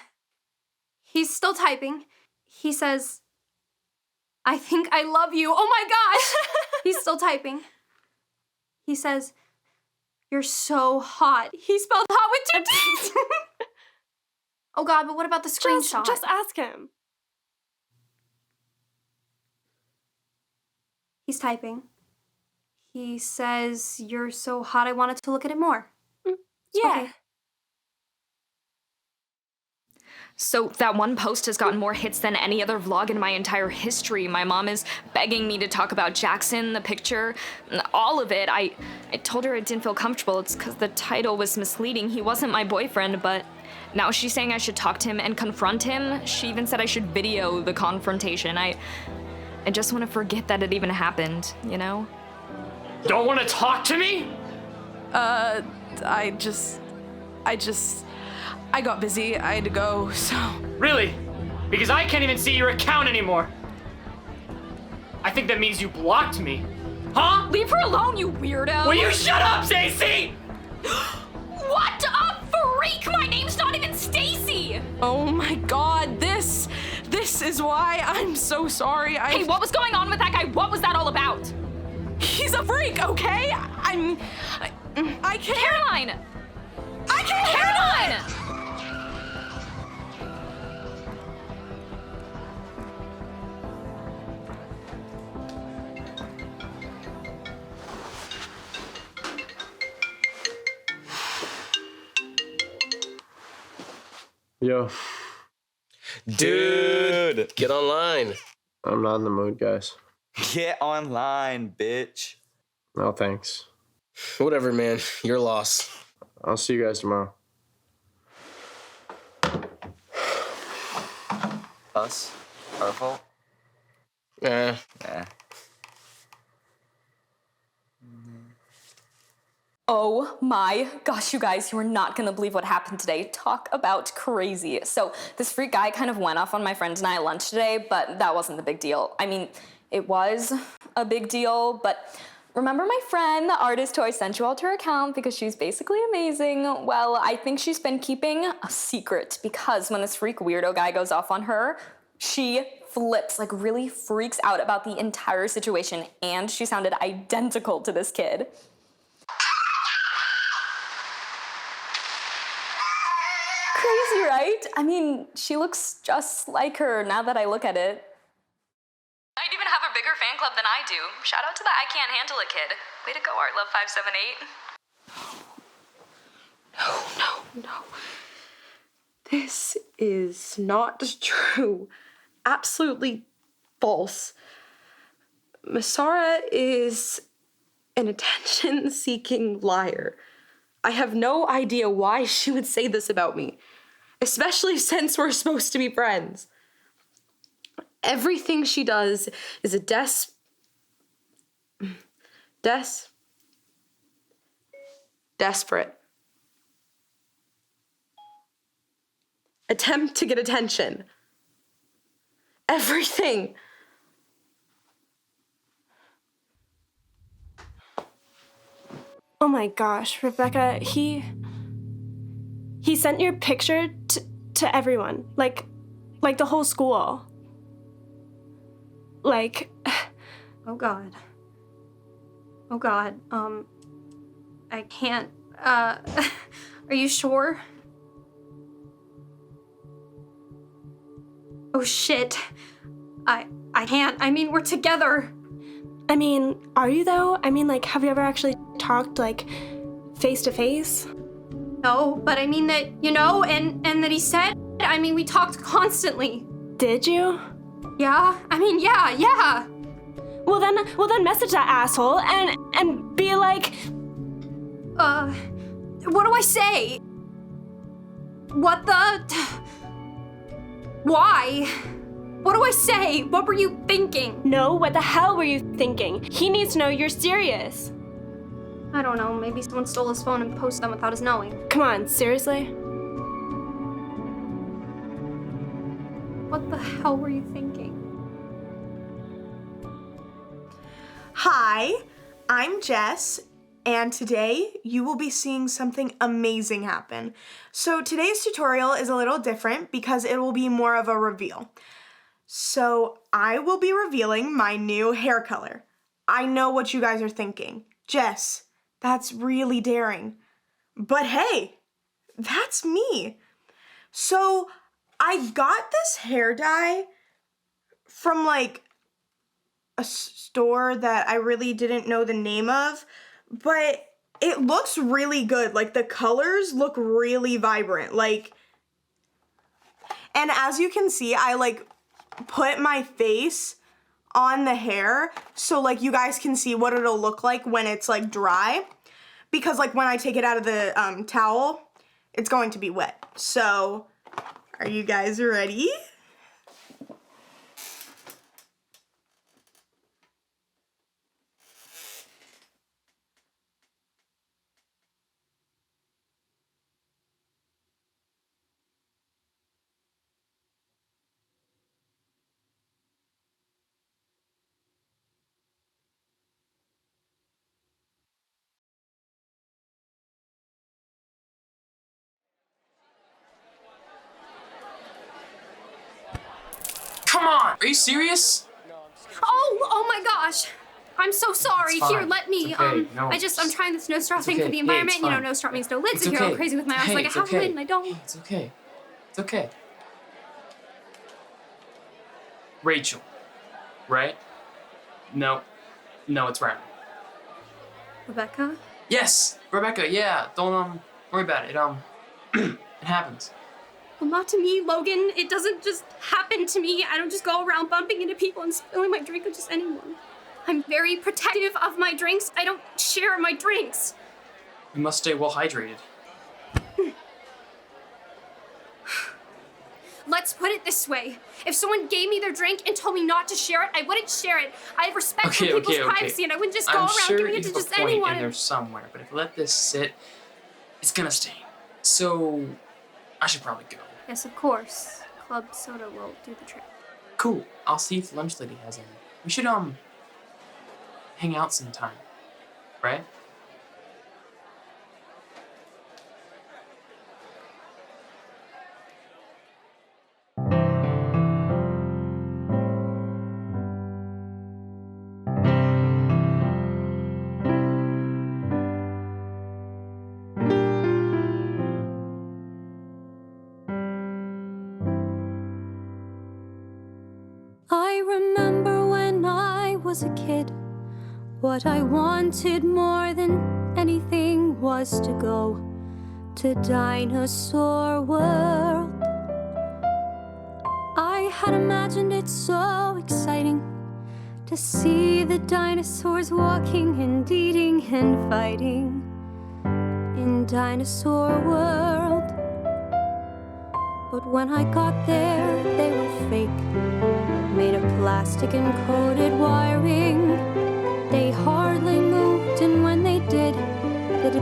He's still typing. He says, I think I love you. Oh, my gosh. He's still typing. He says, you're so hot. He spelled hot with 2 T's. Oh, God, but what about the screenshot? Just ask him. He's typing. He says, you're so hot, I wanted to look at it more. Yeah. Okay. So that one post has gotten more hits than any other vlog in my entire history. My mom is begging me to talk about Jackson, the picture, all of it. I told her it didn't feel comfortable. It's because the title was misleading. He wasn't my boyfriend, but now she's saying I should talk to him and confront him. She even said I should video the confrontation. I just want to forget that it even happened, you know? Don't want to talk to me? I got busy. I had to go, so. Really? Because I can't even see your account anymore. I think that means you blocked me. Huh? Leave her alone, you weirdo! Will you shut up, Stacy? What a freak! My name's not even Stacy! Oh my god, this is why I'm so sorry. Hey, what was going on with that guy? What was that all about? He's a freak, okay? I can't. Caroline! I can't. Caroline! Yo. Dude, get online. I'm not in the mood, guys. Get online, bitch. No, thanks. Whatever, man. Your loss. I'll see you guys tomorrow. Us? Our fault? Yeah. Oh my gosh, you guys, you are not gonna believe what happened today. Talk about crazy. So this freak guy kind of went off on my friend and I at lunch today, but that wasn't the big deal. I mean, it was a big deal, but remember my friend, the artist who I sent you all to her account because she's basically amazing? Well, I think she's been keeping a secret because when this freak weirdo guy goes off on her, she flips, like really freaks out about the entire situation, and she sounded identical to this kid. Crazy, right? I mean, she looks just like her now that I look at it. I'd even have a bigger fan club than I do. Shout out to the I Can't Handle It kid. Way to go, Art Love 578. No. This is not true. Absolutely false. Masara is an attention-seeking liar. I have no idea why she would say this about me, especially since we're supposed to be friends. Everything she does is a desperate attempt to get attention. Everything. Oh my gosh, Rebecca, he sent your picture to everyone, like the whole school. Like, Oh God, I can't, are you sure? Oh shit, I can't, I mean, we're together. I mean, are you though? I mean, like, have you ever actually talked, like, face to face? No, but I mean that, you know, and that he said, I mean, we talked constantly. Did you? Yeah, I mean, yeah. Well then message that asshole and be like, what do I say? What the? Why? What do I say? What were you thinking? No, what the hell were you thinking? He needs to know you're serious. I don't know, maybe someone stole his phone and posted them without his knowing. Come on, seriously? What the hell were you thinking? Hi, I'm Jess, and today you will be seeing something amazing happen. So today's tutorial is a little different because it will be more of a reveal. So I will be revealing my new hair color. I know what you guys are thinking. Jess, that's really daring. But hey, that's me. So I got this hair dye from like a store that I really didn't know the name of, but it looks really good. Like the colors look really vibrant. Like, and as you can see, I like put my face on the hair so like you guys can see what it'll look like when it's like dry, because like when I take it out of the towel, it's going to be wet. So are you guys ready? Come on! Are you serious? Oh my gosh. I'm so sorry. It's fine. Here, let me, It's okay. No, I'm trying this no straw it's thing okay. for the Hey, environment. it's You know, fine. no straw means no lids. It's If you're all okay. crazy with my eyes, Hey, like I it's have okay. a lid and I don't. It's okay. It's okay. Rachel. Right? No. No, it's Ryan. Rebecca? Yes! Rebecca, yeah. Don't, worry about it. It happens. Well, not to me, Logan. It doesn't just happen to me. I don't just go around bumping into people and spilling my drink with just anyone. I'm very protective of my drinks. I don't share my drinks. You must stay well hydrated. let's put it this way. If someone gave me their drink and told me not to share it, I wouldn't share it. I have respect for people's privacy, and I wouldn't just go I'm around sure giving you it to have a just point anyone. in there somewhere, but if I let this sit, it's gonna stain. So, I should probably go. Yes, of course. Club soda will do the trick. Cool. I'll see if the lunch lady has any. We should, hang out sometime. Right? I remember when I was a kid, what I wanted more than anything was to go to Dinosaur World. I had imagined it so exciting to see the dinosaurs walking and eating and fighting in Dinosaur World. But when I got there, they were fake, made of plastic and coated wiring. They hardly moved, and when they did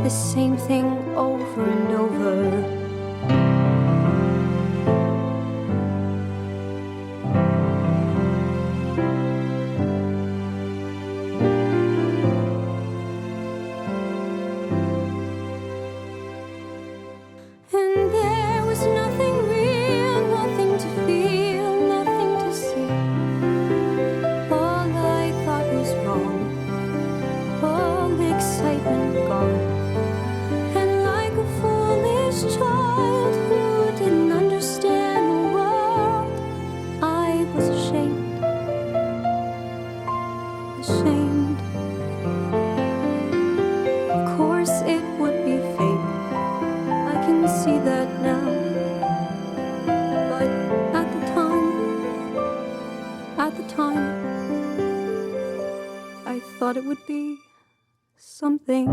the same thing over and over. And there was nothing real, nothing to feel, nothing to see. All I thought was wrong, all the excitement gone. And like a foolish child who didn't understand the world, I was ashamed, ashamed. Of course it would be fake, I can see that now. But at the time, I thought it would be something.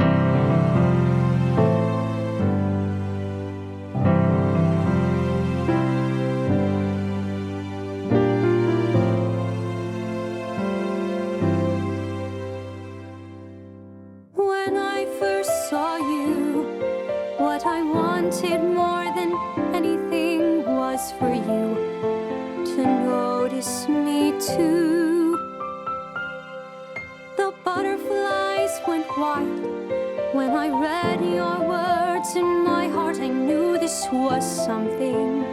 When I first saw you, what I wanted more than anything was for you to notice me too. The butterflies went wild when I read your words in my heart. I knew this was something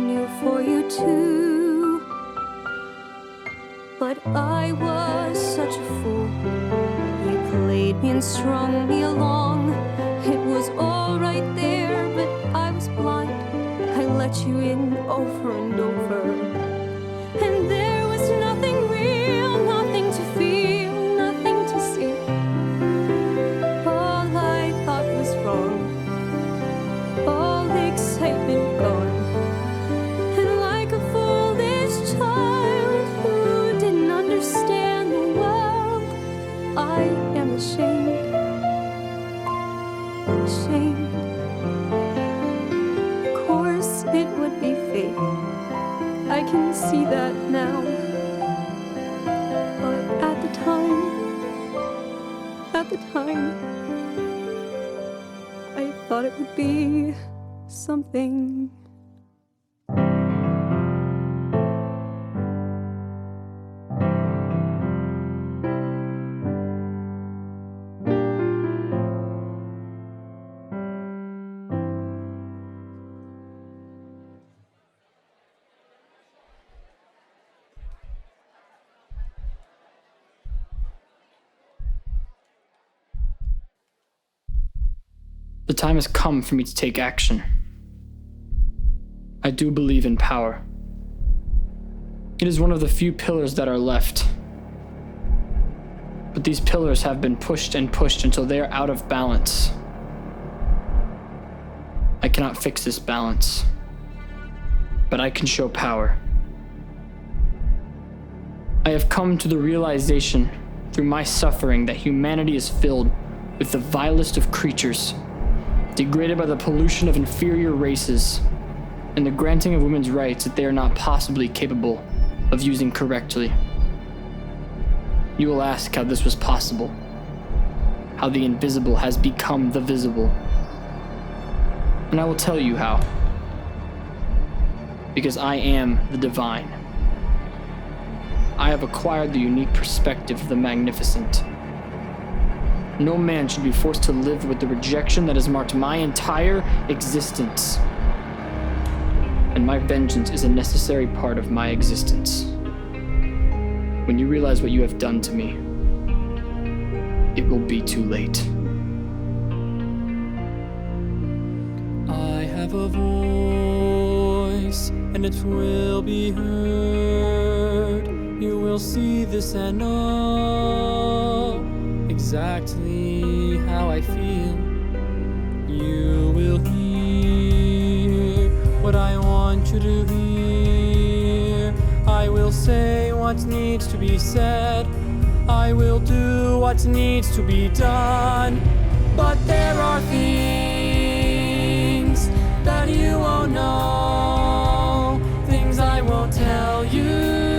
new for you too. But I was such a fool. You played me and strung me along. It was all right there, but I was blind. I let you in over and over. And there was nothing real, nothing to feel, nothing to see. All I thought was wrong, all the excitement gone. And like a foolish child who didn't understand the world, I am ashamed, ashamed. Of course it would be fake, I can see that now. But at the time, I thought it would be something. The time has come for me to take action. I do believe in power. It is one of the few pillars that are left. But these pillars have been pushed and pushed until they are out of balance. I cannot fix this balance, but I can show power. I have come to the realization through my suffering that humanity is filled with the vilest of creatures, degraded by the pollution of inferior races, and the granting of women's rights that they are not possibly capable of using correctly. You will ask how this was possible, how the invisible has become the visible. And I will tell you how. Because I am the divine. I have acquired the unique perspective of the magnificent. No man should be forced to live with the rejection that has marked my entire existence. And my vengeance is a necessary part of my existence. When you realize what you have done to me, it will be too late. I have a voice, and it will be heard. You will see this and know exactly how I feel. You will hear what I want you to hear. I will say what needs to be said. I will do what needs to be done. But there are things that you won't know, things I won't tell you.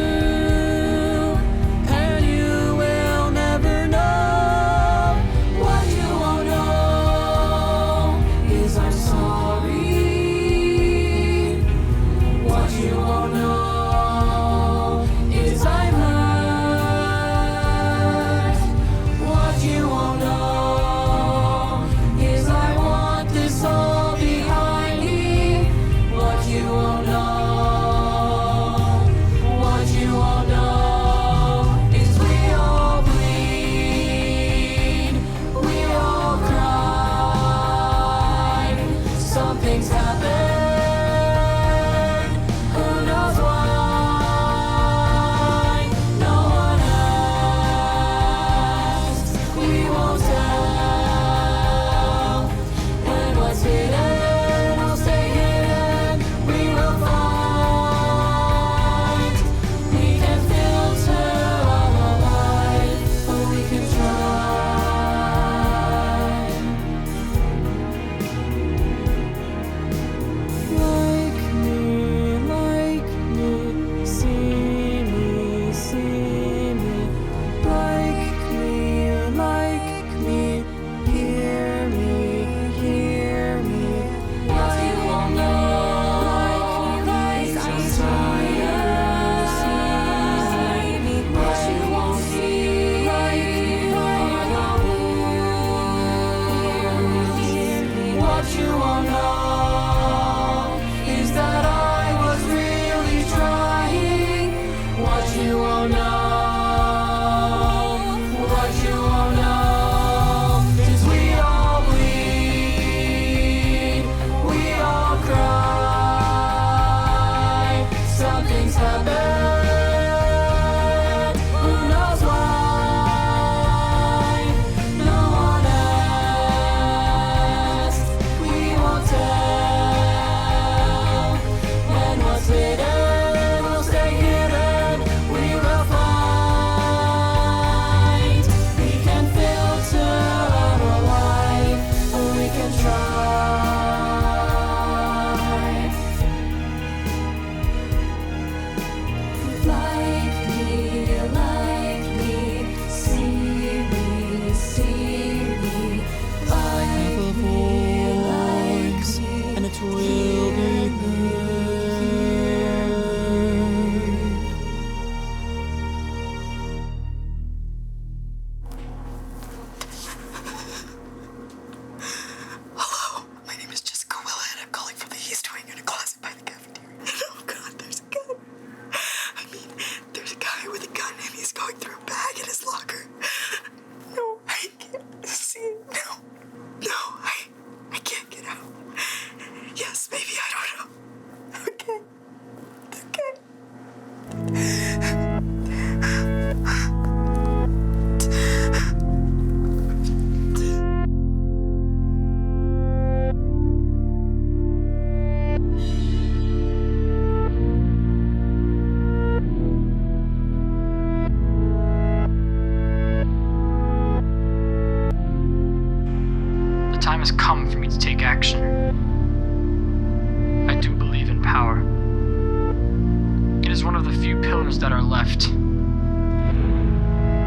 of the few pillars that are left.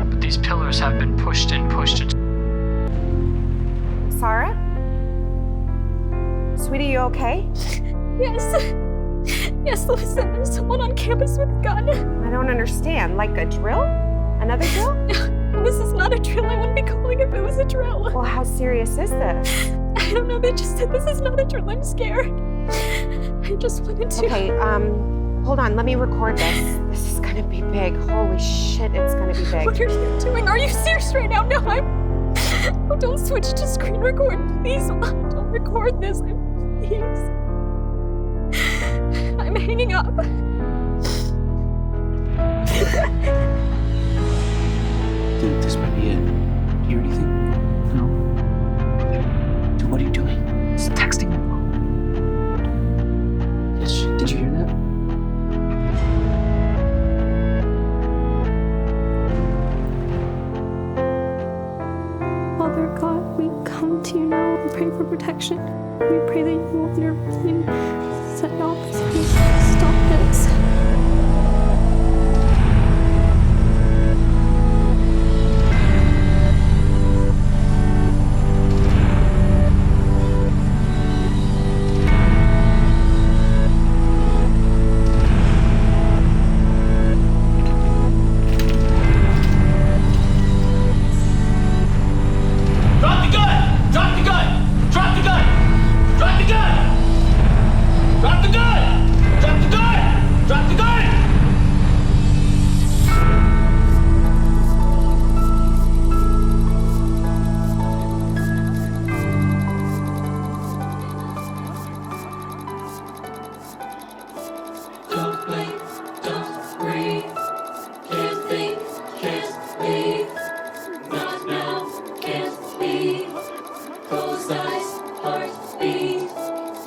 But these pillars have been pushed and pushed and... Sarah? Sweetie, you okay? Yes. Yes, listen, there's someone on campus with a gun. I don't understand. Like a drill? Another drill? This is not a drill. I wouldn't be calling if it was a drill. Well, how serious is this? I don't know. They just said this is not a drill. I'm scared. I just wanted to... Okay, hold on. Let me record this. This is gonna be big. Holy shit, it's gonna be big. What are you doing? Are you serious right now? No, Oh, don't switch to screen record, please. Don't record this. Please. I'm hanging up. Dude, this might be it. Do you hear anything? No? Dude, what are you doing? It's texting me. Yes, did you hear that? Father God, we come to you now and pray for protection. We pray that you will intervene, set all this peace, stop this.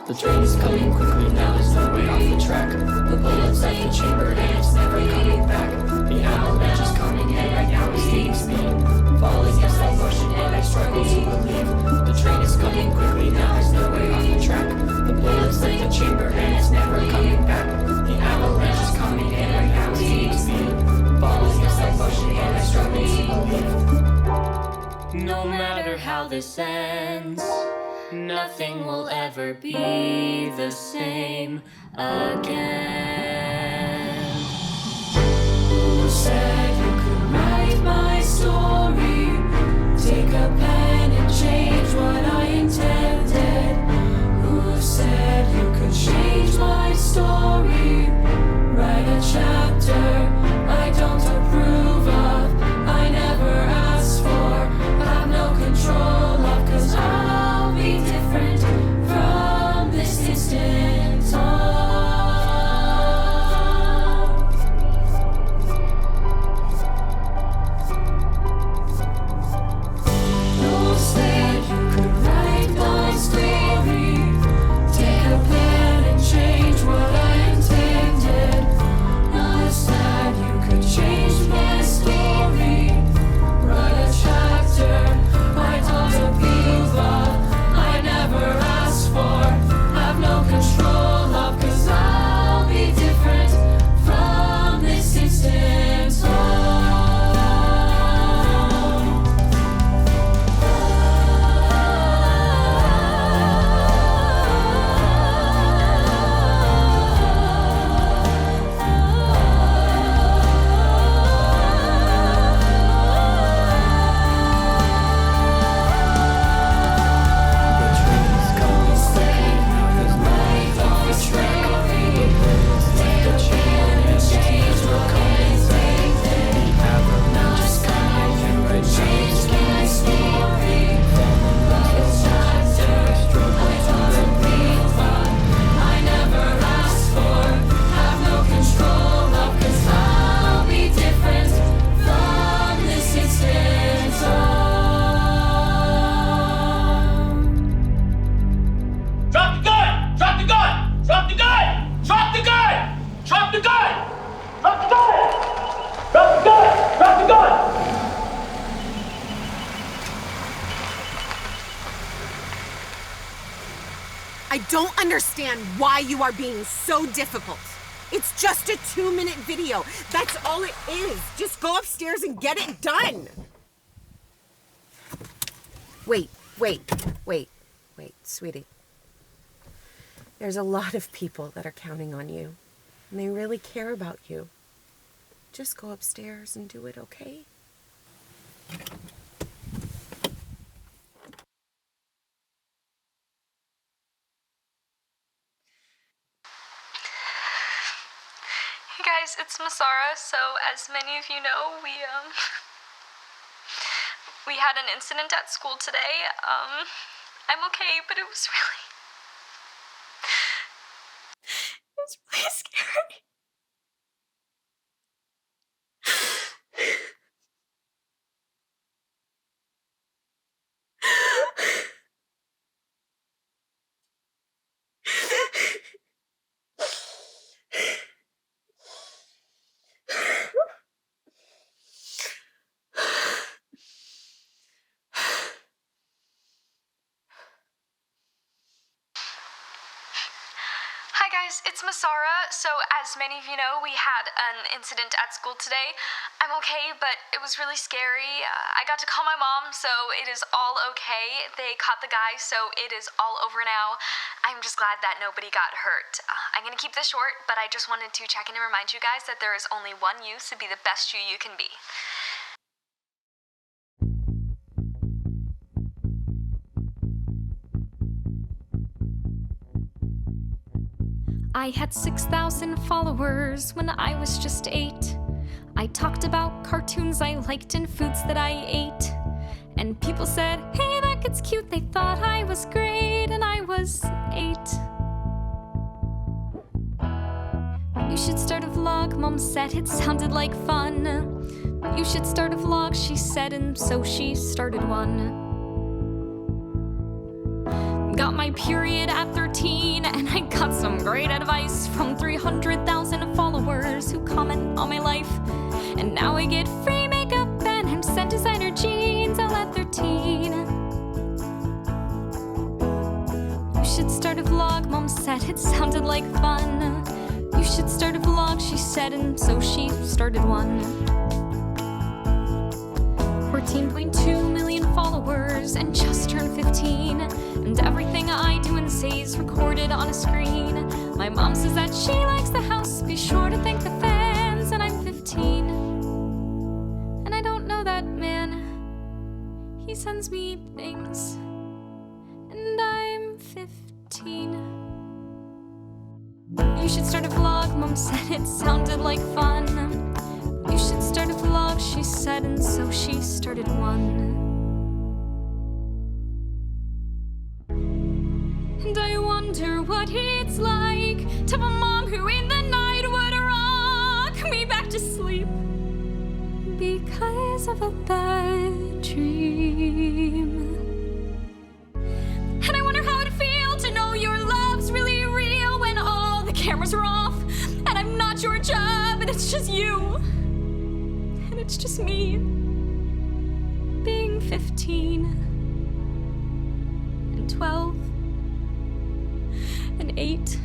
The train is coming quickly, now there's no way off the track. The bullets left the chamber and it's never coming back. The avalanche is coming and right now it's gaining speed. Falling in slow motion and I struggle to believe. The train is coming quickly, now there's no way off the track. The bullets left the chamber and it's never coming back. The avalanche is coming and right now it's gaining speed. Falling in slow motion and I struggle to believe. No matter how this ends, nothing will ever be the same again. Who said you could write my story? Take a pen and change what I intended. Who said you could change my story? Write a chapter I don't approve of, I never asked for, have no control of, 'cause I'll be different from this instant on. No said you could write my story. Take a pen and change what I intended. No said you could change my story. Write a chapter I don't approve of, I never asked for, have no control of, 'cause I'll be different from this instant on. I don't understand why you are being so difficult. It's just a 2-minute video. That's all it is. Just go upstairs and get it done. Wait, sweetie. There's a lot of people that are counting on you, and they really care about you. Just go upstairs and do it, okay? Hey guys, it's Masara. So as many of you know, we had an incident at school today. I'm okay, but it was really scary. Hi guys, it's Masara. So as many of you know, we had an incident at school today. I'm okay, but it was really scary. I got to call my mom, so it is all okay. They caught the guy, so it is all over now. I'm just glad that nobody got hurt. I'm gonna keep this short, but I just wanted to check in and remind you guys that there is only one you, so be the best you can be. I had 6,000 followers when I was just 8. I talked about cartoons I liked and foods that I ate. And people said, hey, that kid's cute. They thought I was great, and I was 8. You should start a vlog, Mom said it sounded like fun. You should start a vlog, she said, and so she started one. Got my period at 13, and I got some great advice from 300,000 followers who comment on my life. And now I get free makeup and I'm sent designer jeans all at 13. You should start a vlog, Mom said it sounded like fun. You should start a vlog, she said, and so she started one. 14.2 million followers and just turned 15. And everything I do and say is recorded on a screen. My mom says that she likes the house. Be sure to thank the fans. And I'm 15. And I don't know that man. He sends me things. And I'm 15. You should start a vlog, Mom said it sounded like fun. You should start a vlog, she said, and so she started one. And I wonder what it's like to have a mom who in the night would rock me back to sleep because of a bad dream. And I wonder how it'd feel to know your love's really real when all the cameras are off and I'm not your job and it's just you. And it's just me being 15 and 12 and 8.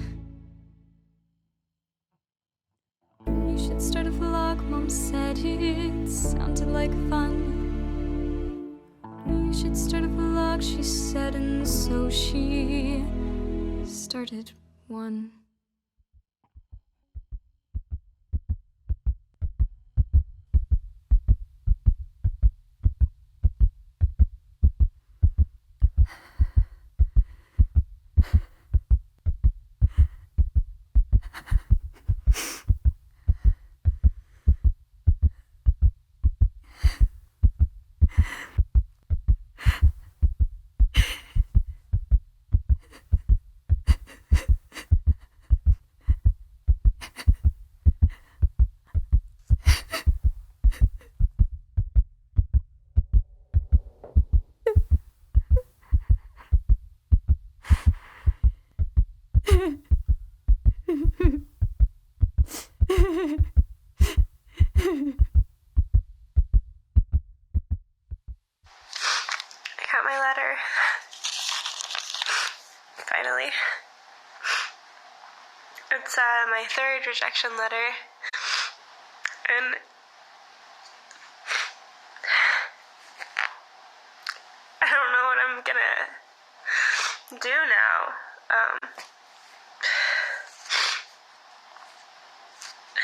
You should start a vlog, Mom said it sounded like fun. You should start a vlog, she said, and so she started one. I got my letter. Finally. That's my third rejection letter. And I don't know what I'm gonna do now.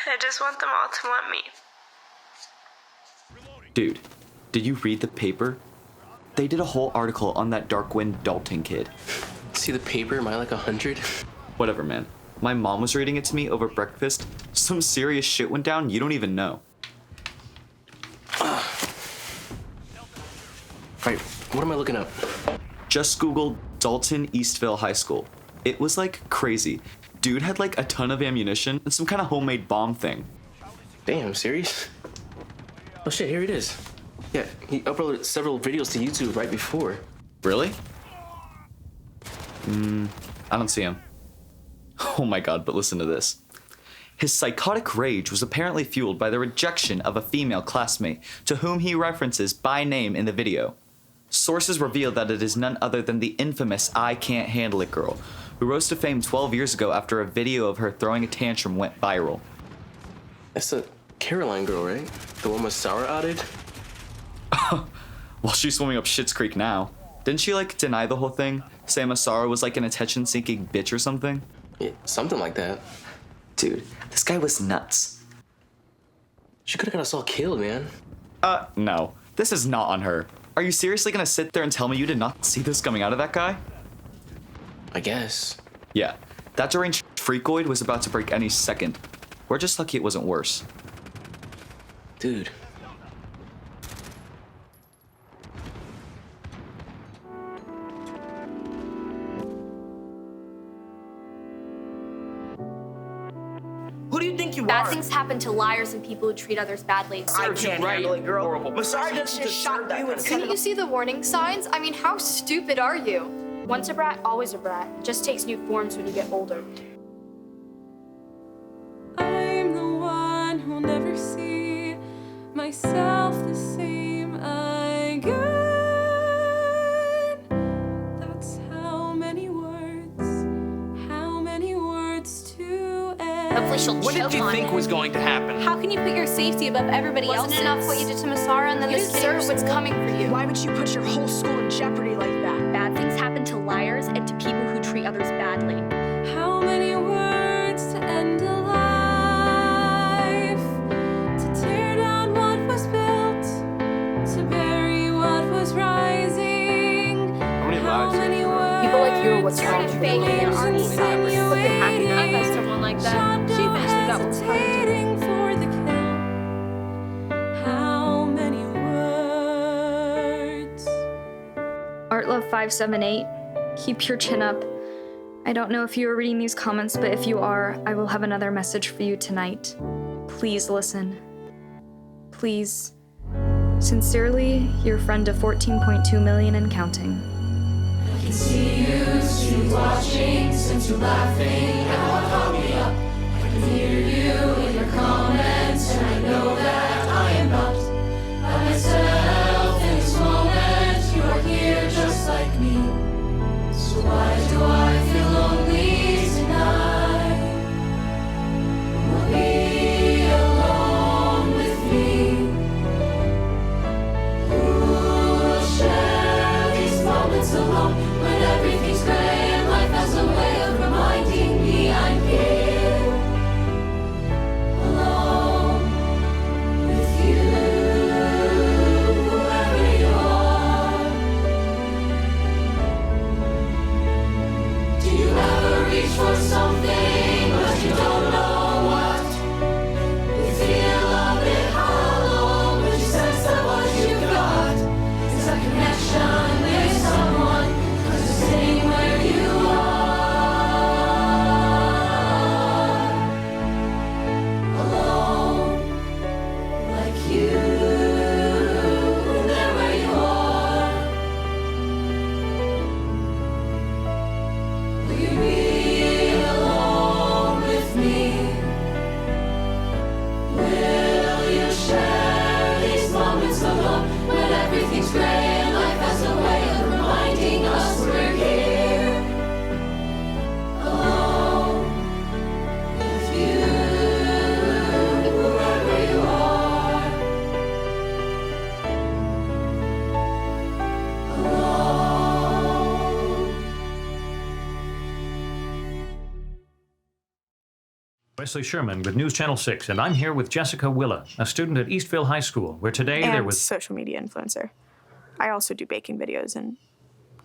I just want them all to want me. Dude, did you read the paper? They did a whole article on that Darkwind Dalton kid. See the paper? Am I like 100? Whatever, man. My mom was reading it to me over breakfast. Some serious shit went down you don't even know. Alright, what am I looking up? Just Googled Dalton Eastville High School. It was like crazy. Dude had like a ton of ammunition and some kind of homemade bomb thing. Damn, serious? Oh shit, here it is. Yeah, he uploaded several videos to YouTube right before. Really? I don't see him. Oh my god, but listen to this. His psychotic rage was apparently fueled by the rejection of a female classmate to whom he references by name in the video. Sources reveal that it is none other than the infamous I Can't Handle It girl, who rose to fame 12 years ago after a video of her throwing a tantrum went viral. That's the Caroline girl, right? The one with Sarah outed? Well, she's swimming up Schitt's Creek now. Didn't she, like, deny the whole thing? Say Masara was, like, an attention-seeking bitch or something? Yeah, something like that. Dude, this guy was nuts. She could've got us all killed, man. No. This is not on her. Are you seriously gonna sit there and tell me you did not see this coming out of that guy? I guess. Yeah. That deranged freakoid was about to break any second. We're just lucky it wasn't worse. Dude. Who do you think you are? Bad things happen to liars and people who treat others badly. I can't handle it, girl. Masara doesn't deserve that kind of Couldn't you see the warning signs? I mean, how stupid are you? Once a brat, always a brat. Just takes new forms when you get older. I'm the one who'll never see myself the same again. That's how many words to end. Hopefully she'll What did you think was going to happen? How can you put your safety above everybody else's? Wasn't enough what you did to Masara and then You this kid deserve what's coming for you. Why would you put your whole school in jeopardy like that? Bad things happen to liars and to people who treat others badly. How many words to end a life? To tear down what was built, to bury what was rising. How many lives? People like you are what's wrong. Fake and aren't cyber. Look at hacking I've met someone like that. She eventually got what's coming to her. For the kill. How many words? ArtLove578, keep your chin up. I don't know if you are reading these comments, but if you are, I will have another message for you tonight. Please listen. Please. Sincerely, your friend of 14.2 million and counting. I can see you, street watching, since you're laughing, and what caught me up. I can hear you in your comments, and I know that I am not by myself in this moment. You are here just like me. So why do I feel lonely tonight? Who will be alone with me? Who will share these moments alone when everything's gray and life has a way of reminding me I'm here alone? Wesley Sherman with News Channel 6, and I'm here with Jessica Willa, a student at Eastville High School, where today there was... social media influencer. I also do baking videos and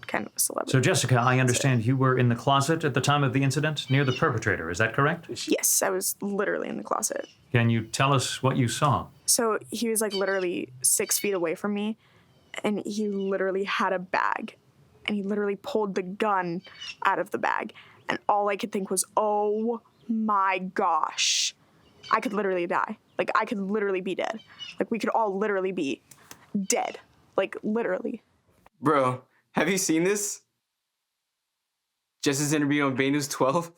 kind of a celebrity. So, Jessica, I understand you were in the closet at the time of the incident, near the perpetrator. Is that correct? Yes, I was literally in the closet. Can you tell us what you saw? So he was like literally 6 feet away from me, and he literally had a bag, and he literally pulled the gun out of the bag, and all I could think was, oh my gosh, I could literally die. Like, I could literally be dead. Like, we could all literally be dead. Like, literally. Bro, have you seen this? Jess's interview on Bay News 12?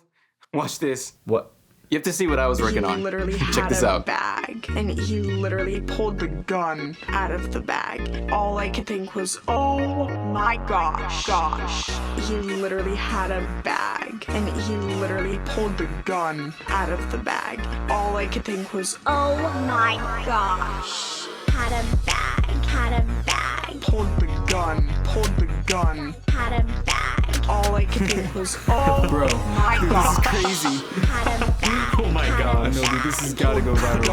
Watch this. What? You have to see what I was working on. He literally Check had this a out. bag, and he literally pulled the gun out of the bag. All I could think was, oh my gosh. He literally had a bag, and he literally pulled the gun out of the bag. All I could think was, Oh my gosh. Had a bag, had a bag. Pulled the gun, Had a bag. all I could think was, oh Bro, my this gosh. is crazy. Had a bag. Oh my god. No, dude, this has got to go viral.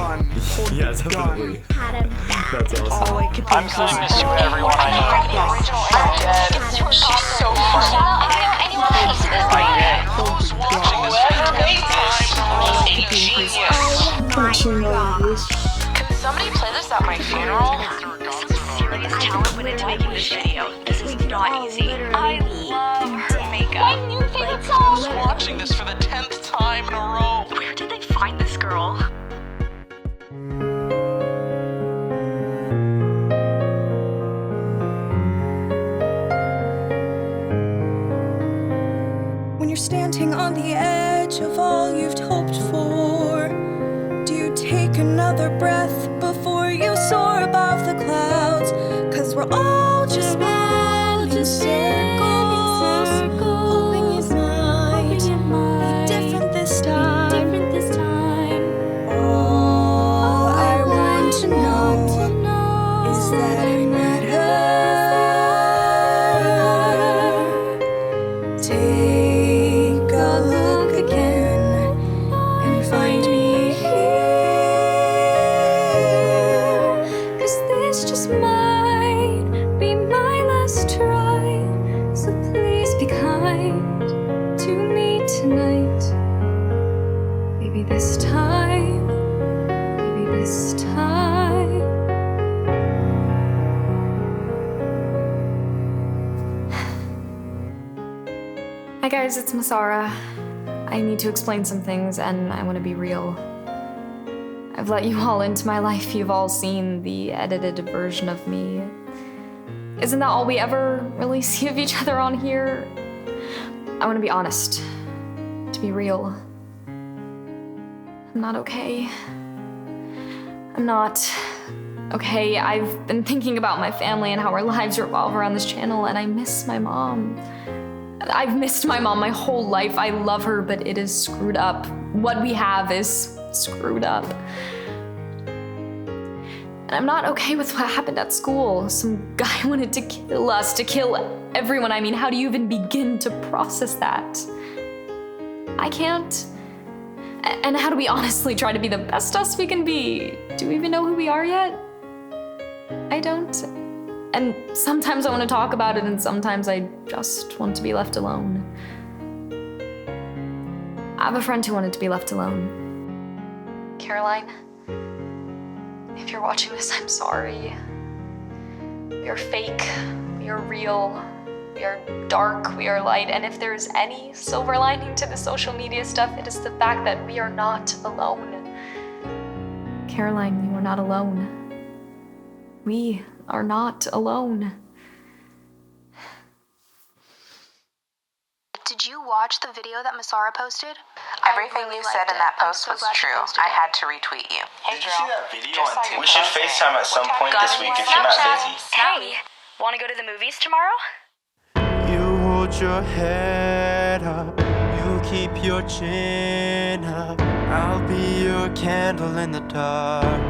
Yeah, definitely. Had a bag. That's awesome. All I could think I'm sending this to everyone I know. I'm dead. She's so funny. Who's watching this for the first time is a genius. Can somebody play this at my funeral? Serious talent went into making this video. This is not easy. I love her makeup. My new favorite song. Who's watching this for the 10th time in a row? Where did they find this girl? When you're standing on the edge of all you've hoped for, do you take another breath before you soar above the clouds? 'Cause we're all just moving in circles, hoping it might be different this time. All I want to know is that I met her. Take a look again and find me here. 'Cause this just might be my last try. So please be kind to me tonight. Maybe this time, maybe this time. Hi guys, it's Masara. I need to explain some things and I want to be real. I've let you all into my life. You've all seen the edited version of me. Isn't that all we ever really see of each other on here? I want to be honest, to be real. I'm not okay. I'm not okay. I've been thinking about my family and how our lives revolve around this channel, and I miss my mom. I've missed my mom my whole life. I love her, but it is screwed up. What we have is screwed up. And I'm not okay with what happened at school. Some guy wanted to kill us, to kill everyone. I mean, how do you even begin to process that? I can't. And how do we honestly try to be the best us we can be? Do we even know who we are yet? I don't. And sometimes I want to talk about it, and sometimes I just want to be left alone. I have a friend who wanted to be left alone. Caroline, if you're watching this, I'm sorry. We are fake, we are real, we are dark, we are light, and if there is any silver lining to the social media stuff, it is the fact that we are not alone. Caroline, you are not alone. We are not alone. Did you watch the video that Masara posted? Everything you said in that post was true. I had to retweet you. Hey, Did girl. you see that video on TikTok? We should FaceTime at some point this week if you're not busy. Hey, want to go to the movies tomorrow? You hold your head up, you keep your chin up. I'll be your candle in the dark.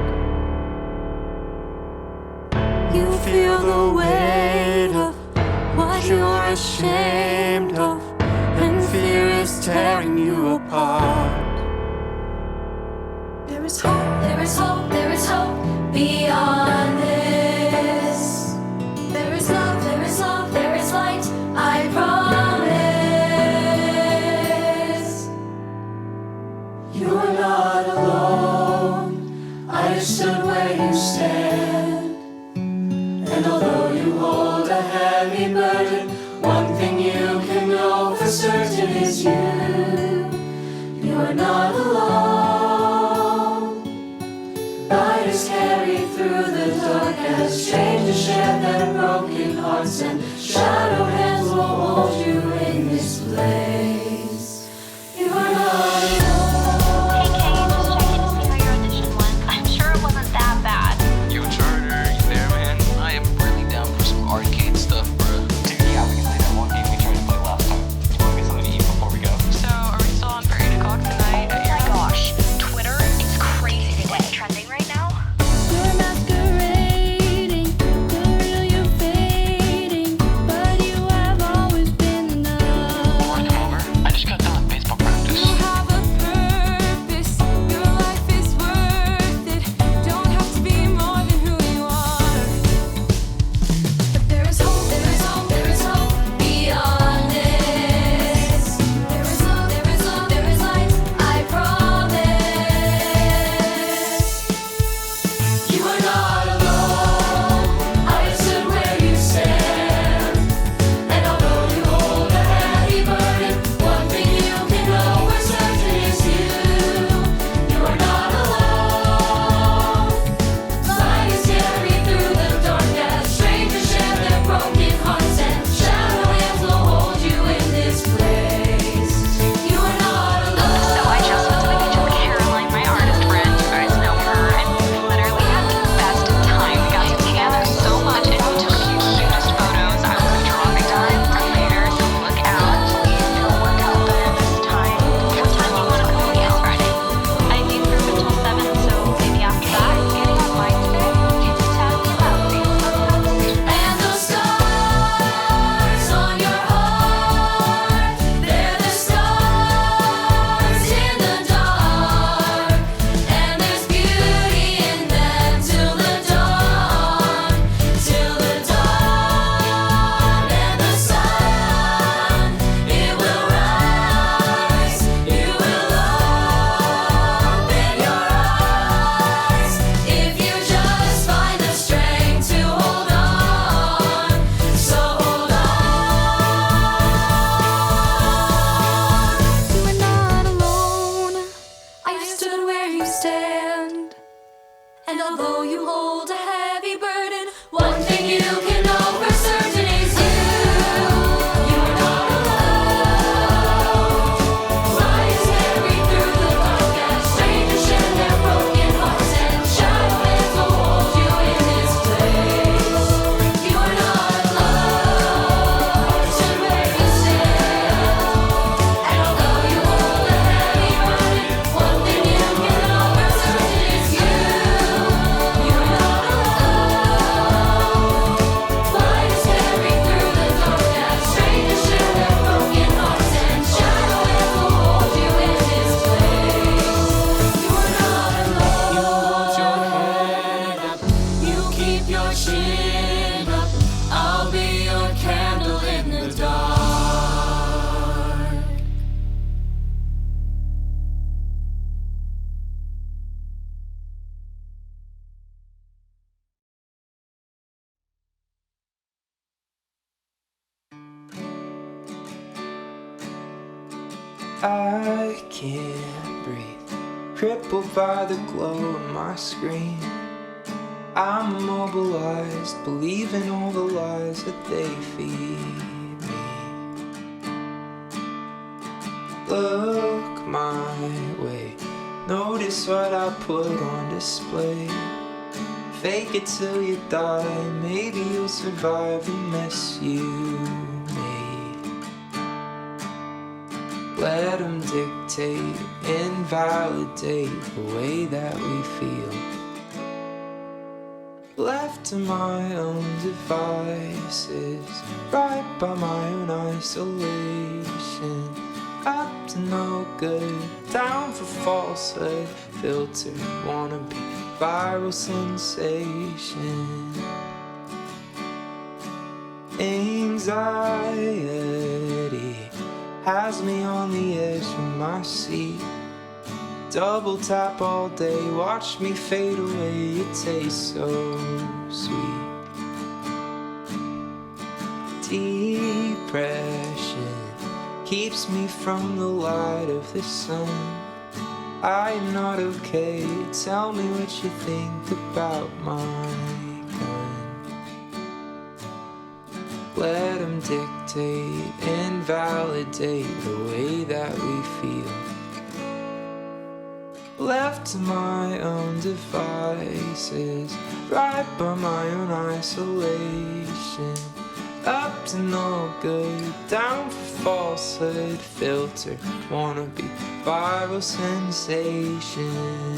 You feel the weight of what you're ashamed of, and fear is tearing you apart. is hope, there is hope, there is hope beyond this. There is love, there is love, there is light, I promise. You are not alone, I have stood where you stand. And although you hold a heavy burden, one thing you can know for certain is you are not alone. Light is carried through the dark as strangers share their broken hearts, and shadow hands will hold you in this place. You are not alone. Hey Kay, just checking to see how your audition went. I'm sure it wasn't that bad. Yo, Charter, you there, man? I am really down for some arcade stuff, bro. Dude, yeah, we can play that one game we tried to play last time. Do you want to get something to eat before we go? So, are we still on for 8 o'clock tonight? Oh my gosh, Twitter is crazy today. What's trending right now? You're masquerading, the real you're fading, but you have always been enough. Come over. I just got done with baseball practice. You have a purpose, your life is worth it, don't have to be more than who you are. But there is hope, there is hope, there is hope beyond this. There is love, there is love, there is light, I promise. You are not alone, I have stood where you stand. And although you hold a heavy burden, one thing you can know for certain is you are not alone. Light is carried through the dark as strangers share their broken hearts, and shadow hands will hold you in this place. You are not alone. So I just was speaking to Caroline, my artist friend. You guys know her, and we literally had the best time. We got together so much, and we took a few cutest photos. I will be dropping them later, so look out. Please don't work out better this time. What time do you want to come meet on Friday? I need group until 7, so maybe after that. Getting online today. It's totally about things. And those scars on your heart, they're the stars in the dark. And there's beauty in them till the dawn, till the dawn. And the sun, it will rise, you will open your eyes if you just find the strength to hold on. So hold on. You are not alone. I stood where you stand. And although you hold a heavy burden, one thing you can know for certain is you are not alone. Light is carried through the dark as strangers share their broken hearts, and shadow hands will hold you in this place. You are not alone. Stood where you stand. And although you hold a heavy burden, one thing you can know for certain is you are not alone. Light is carried through the dark as strangers share their broken hearts, and shadow hands will hold you in this place. You are not alone. You hold your head up, you keep your chin up. I'll be your candle in the dark. I can't breathe, crippled by the glow of my screen. I'm immobilized, believing all the lies that they feed me. Look my way, notice what I put on display. Fake it till you die, maybe you'll survive the mess you made. Let them dictate, invalidate the way that we feel. Left to my own devices, right by my own isolation. up to no good, down for falsehood, filter, wanna be viral sensation. Anxiety has me on the edge of my seat. Double tap all day, watch me fade away, it tastes so sweet. Depression keeps me from the light of the sun. I'm not okay, tell me what you think about my gun. Let them dictate and validate the way that we feel. Left to my own devices, right by my own isolation. Up to no good, down for falsehood, filter, wanna be viral sensation.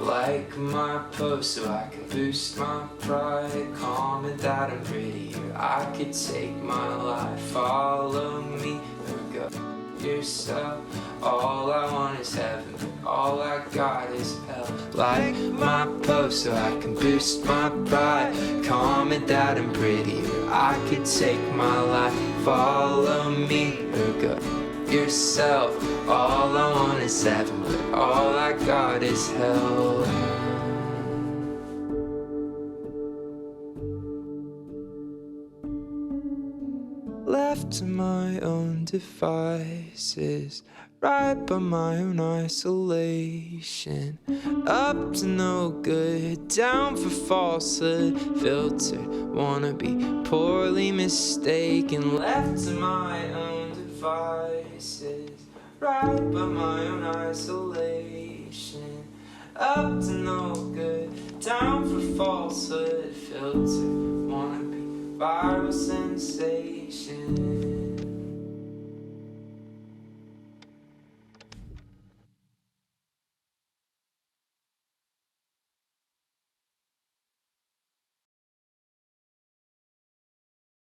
Like my post so I can boost my pride, comment that I'm prettier, I could take my life. Follow me or go yourself. All I want is heaven, but all I got is hell. Like my post so I can boost my pride, comment that I'm prettier, I could take my life. Follow me or go yourself. All I want is heaven, but all I got is hell. Left to my own devices, right by my own isolation. Up to no good, down for falsehood, filtered, wanna be poorly mistaken. Left to my own devices, right by my own isolation. Up to no good, down for falsehood, filtered, wanna be viral sensation.